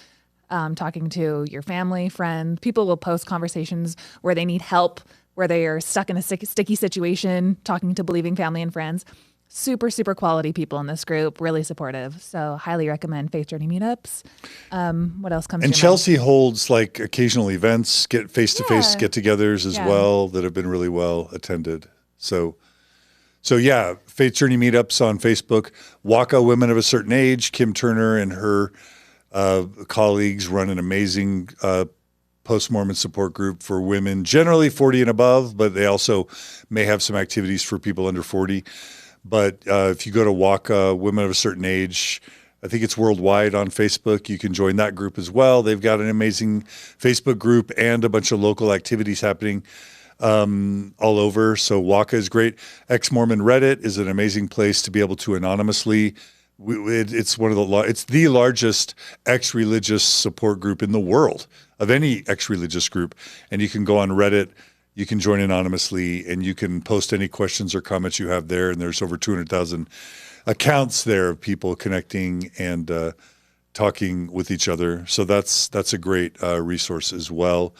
talking to your family, friends. People will post conversations where they need help, where they are stuck in a sticky situation, talking to believing family and friends. Super, super quality people in this group, really supportive. So highly recommend Faith Journey Meetups. What else comes to And your Chelsea holds like occasional events, get face-to-face Yeah. get-togethers as well that have been really well attended. So yeah, Faith Journey Meetups on Facebook. WACA Women of a Certain Age, Kim Turner and her colleagues run an amazing post-Mormon support group for women, generally 40 and above, but they also may have some activities for people under 40. But if you go to WACA, Women of a Certain Age, I think it's worldwide on Facebook. You can join that group as well. They've got an amazing Facebook group and a bunch of local activities happening all over. So WACA is great. Ex-Mormon Reddit is an amazing place to be able to anonymously. It's it's the largest ex-religious support group in the world of any ex-religious group. And you can go on Reddit, you can join anonymously, and you can post any questions or comments you have there. And there's over 200,000 accounts there of people connecting and talking with each other. So that's a great resource as well.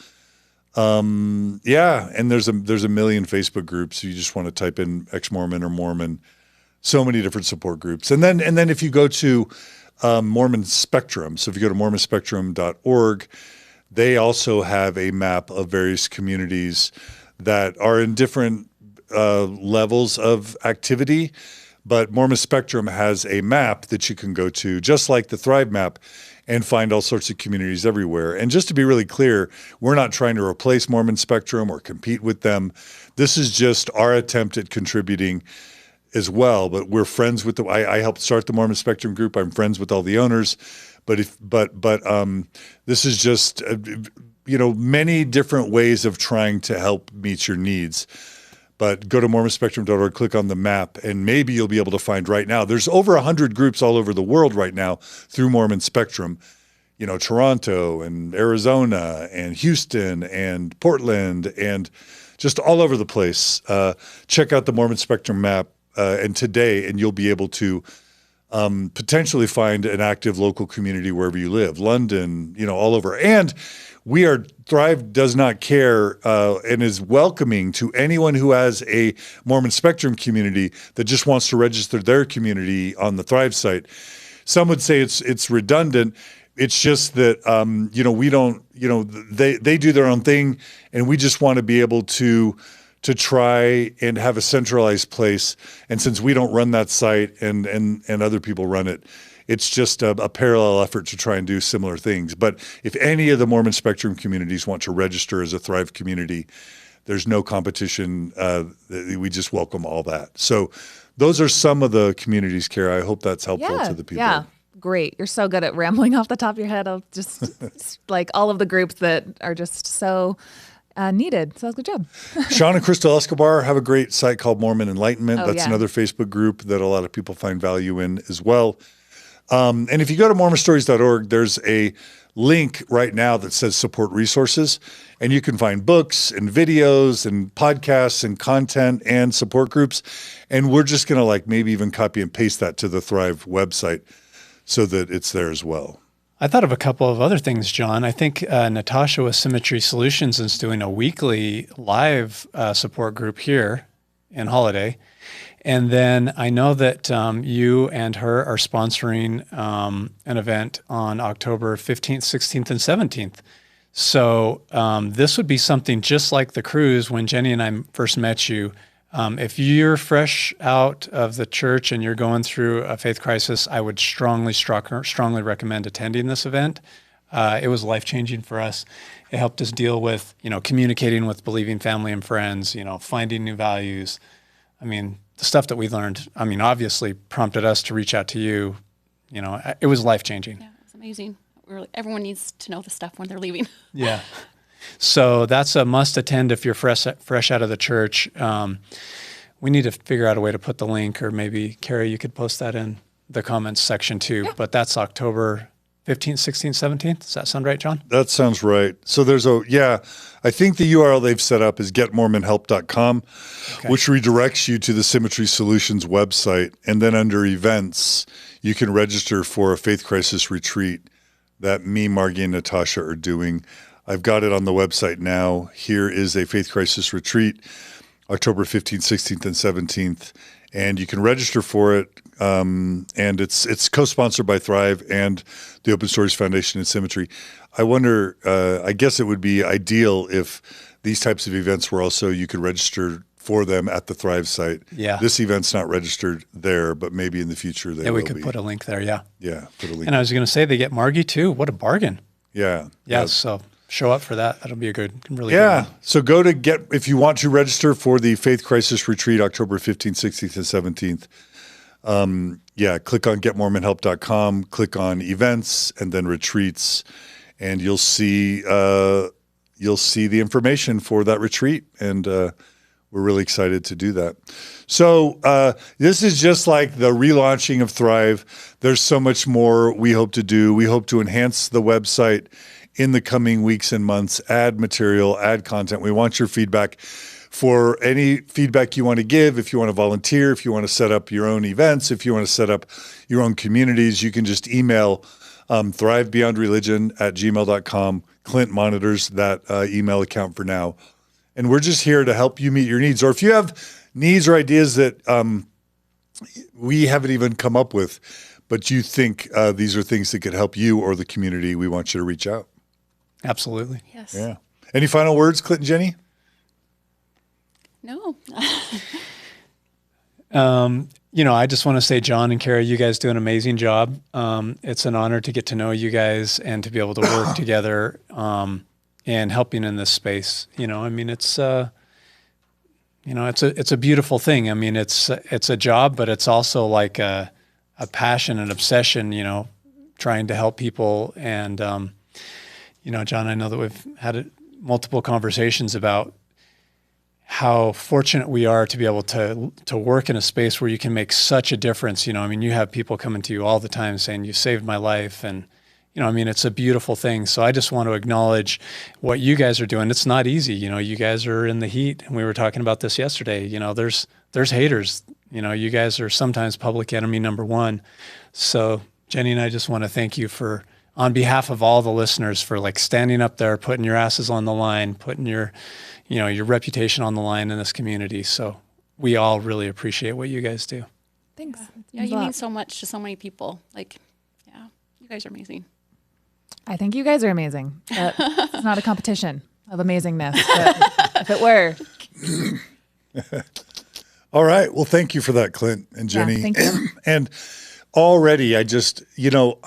Yeah, and there's a million Facebook groups. You just want to type in ex-Mormon or Mormon. So many different support groups. And then if you go to Mormon Spectrum, so if you go to mormonspectrum.org, they also have a map of various communities that are in different levels of activity. But Mormon Spectrum has a map that you can go to, just like the Thrive map, and find all sorts of communities everywhere. And just to be really clear, we're not trying to replace Mormon Spectrum or compete with them. This is just our attempt at contributing as well. But we're friends with I helped start the Mormon Spectrum group. I'm friends with all the owners. But this is just many different ways of trying to help meet your needs. But go to mormonspectrum.org, click on the map, and maybe you'll be able to find right now. There's over 100 groups all over the world right now through Mormon Spectrum. Toronto and Arizona and Houston and Portland and just all over the place. Check out the Mormon Spectrum map and you'll be able to potentially find an active local community wherever you live. London, all over. And Thrive does not care and is welcoming to anyone who has a Mormon Spectrum community that just wants to register their community on the Thrive site. Some would say it's redundant. It's just that, we don't, they do their own thing, and we just want to be able to try and have a centralized place. And since we don't run that site and other people run it, it's just a parallel effort to try and do similar things. But if any of the Mormon Spectrum communities want to register as a Thrive community, there's no competition. We just welcome all that. So those are some of the communities, Kara. I hope that's helpful to the people. Yeah. Great. You're so good at rambling off the top of your head. I'll just like all of the groups that are just so needed. So good job. Sean and Crystal Escobar have a great site called Mormon Enlightenment. Oh, That's another Facebook group that a lot of people find value in as well. And if you go to mormonstories.org, there's a link right now that says support resources, and you can find books and videos and podcasts and content and support groups. And we're just going to maybe even copy and paste that to the Thrive website so that it's there as well. I thought of a couple of other things, John. I think Natasha with Symmetry Solutions is doing a weekly live support group here in Holiday. And then I know that you and her are sponsoring an event on October 15th, 16th, and 17th. So this would be something just like the cruise when Jeni and I first met you. If you're fresh out of the church and you're going through a faith crisis, I would strongly recommend attending this event. It was life-changing for us. It helped us deal with, communicating with believing family and friends, finding new values. I mean, the stuff that we learned, obviously prompted us to reach out to you. It was life-changing. Yeah, it was amazing. Everyone needs to know the stuff when they're leaving. Yeah. So that's a must attend if you're fresh out of the church. We need to figure out a way to put the link, or maybe, Carrie, you could post that in the comments section too. Yeah. But that's October 15th, 16th, 17th. Does that sound right, John? That sounds right. So I think the URL they've set up is getmormonhelp.com, which redirects you to the Symmetry Solutions website. And then under events, you can register for a faith crisis retreat that me, Margie, and Natasha are doing. I've got it on the website now. Here is a faith crisis retreat, October 15th, 16th, and 17th. And you can register for it. And it's co-sponsored by Thrive and the Open Stories Foundation and Symmetry. I wonder, I guess it would be ideal if these types of events were also, you could register for them at the Thrive site. Yeah. This event's not registered there, but maybe in the future they will be. We could put a link there, yeah. Yeah, put a link. And I was going to say they get Margie too. What a bargain. Yeah. Yeah, so show up for that. That'll be a really good one. So go to if you want to register for the Faith Crisis Retreat, October 15th, 16th, and 17th. Click on getmormonhelp.com, click on events and then retreats, and you'll see the information for that retreat. And we're really excited to do that. So this is just like the relaunching of Thrive. There's so much more we hope to do. We hope to enhance the website in the coming weeks and months, add material, add content. We want your feedback. For any feedback you want to give, if you want to volunteer, if you want to set up your own events, if you want to set up your own communities, you can just email thrivebeyondreligion@gmail.com. Clint monitors that email account for now. And we're just here to help you meet your needs. Or if you have needs or ideas that we haven't even come up with, but you think these are things that could help you or the community, we want you to reach out. Absolutely. Yes. Yeah. Any final words, Clint and Jeni? No. I just want to say, John and Kara, you guys do an amazing job. It's an honor to get to know you guys and to be able to work together and helping in this space. It's it's a beautiful thing. I mean, it's a job, but it's also like a passion and obsession, trying to help people. And, John, I know that we've had multiple conversations about how fortunate we are to be able to work in a space where you can make such a difference. I mean, you have people coming to you all the time saying, you saved my life. And, it's a beautiful thing. So I just want to acknowledge what you guys are doing. It's not easy. You guys are in the heat. And we were talking about this yesterday. There's haters. You guys are sometimes public enemy number one. So Jeni and I just want to thank you on behalf of all the listeners for like standing up there, putting your asses on the line, putting your reputation on the line in this community. So we all really appreciate what you guys do. Thanks. Yeah, you mean so much to so many people. Like, yeah, you guys are amazing. I think you guys are amazing. It's not a competition of amazingness, but if it were. All right. Well, thank you for that, Clint and Jeni. Yeah, thank you. And already I just,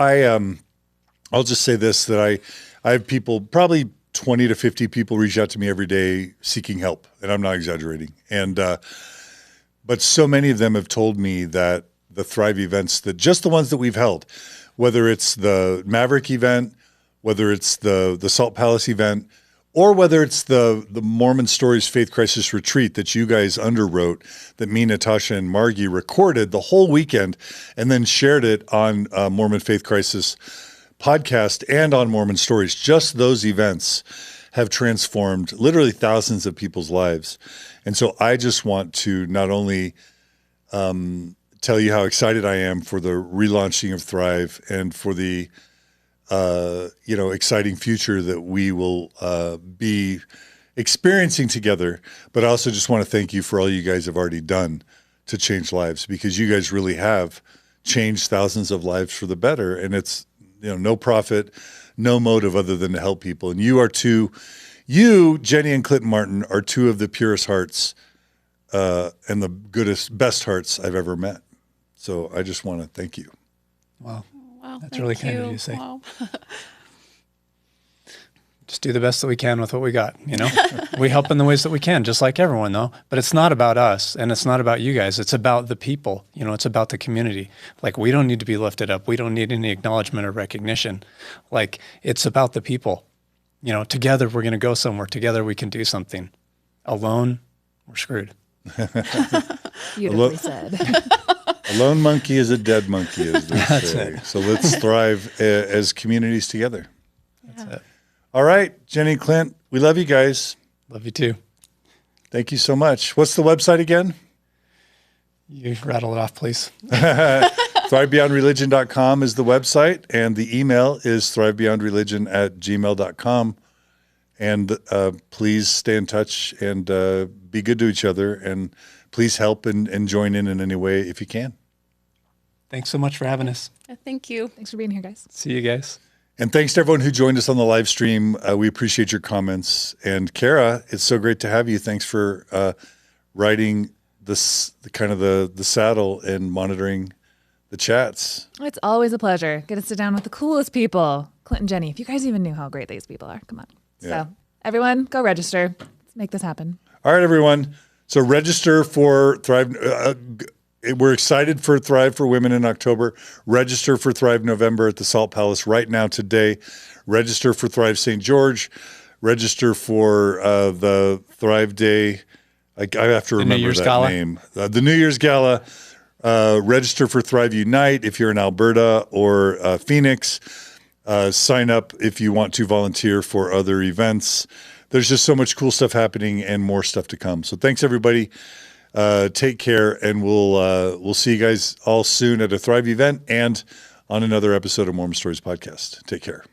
I'll just say this, that I have people, probably 20 to 50 people reach out to me every day seeking help. And I'm not exaggerating. And, but so many of them have told me that the Thrive events, that just the ones that we've held, whether it's the Maverick event, whether it's the Salt Palace event, or whether it's the Mormon Stories Faith Crisis Retreat that you guys underwrote, that me, Natasha, and Margie recorded the whole weekend and then shared it on Mormon Faith Crisis podcast and on Mormon Stories. Just those events have transformed literally thousands of people's lives. And so I just want to not only tell you how excited I am for the relaunching of Thrive and for the exciting future that we will be experiencing together, but I also just want to thank you for all you guys have already done to change lives, because you guys really have changed thousands of lives for the better. And it's, no profit, no motive other than to help people. And you, Jeni and Clint Martin, are two of the purest hearts and the best hearts I've ever met. So I just want to thank you. Wow. Wow, That's really kind of you to say. Wow. Just do the best that we can with what we got, We help in the ways that we can, just like everyone, though. But it's not about us, and it's not about you guys. It's about the people. It's about the community. Like, we don't need to be lifted up. We don't need any acknowledgement or recognition. Like, it's about the people. Together we're going to go somewhere. Together we can do something. Alone, we're screwed. Beautifully said. A lone monkey is a dead monkey, as they That's say. it. So let's thrive as communities together. That's it. All right, Jeni, Clint, we love you guys. Love you too. Thank you so much. What's the website again? You rattle it off, please. ThriveBeyondReligion.com is the website, and the email is thrivebeyondreligion@gmail.com. And please stay in touch and be good to each other, and please help and join in any way if you can. Thanks so much for having us. Thank you. Thanks for being here, guys. See you guys. And thanks to everyone who joined us on the live stream. We appreciate your comments. And Kara, it's so great to have you. Thanks for riding the saddle and monitoring the chats. It's always a pleasure. Get to sit down with the coolest people. Clint and Jeni, if you guys even knew how great these people are, come on. Yeah. So everyone, go register. Let's make this happen. All right, everyone. So register for Thrive. We're excited for Thrive for Women in October. Register for Thrive November at the Salt Palace right now today. Register for Thrive St. George. Register for the Thrive Day. I have to remember that name. The New Year's Gala. Register for Thrive Unite if you're in Alberta or Phoenix. Sign up if you want to volunteer for other events. There's just so much cool stuff happening and more stuff to come. So thanks, everybody. Take care, and we'll see you guys all soon at a Thrive event and on another episode of Mormon Stories Podcast. Take care.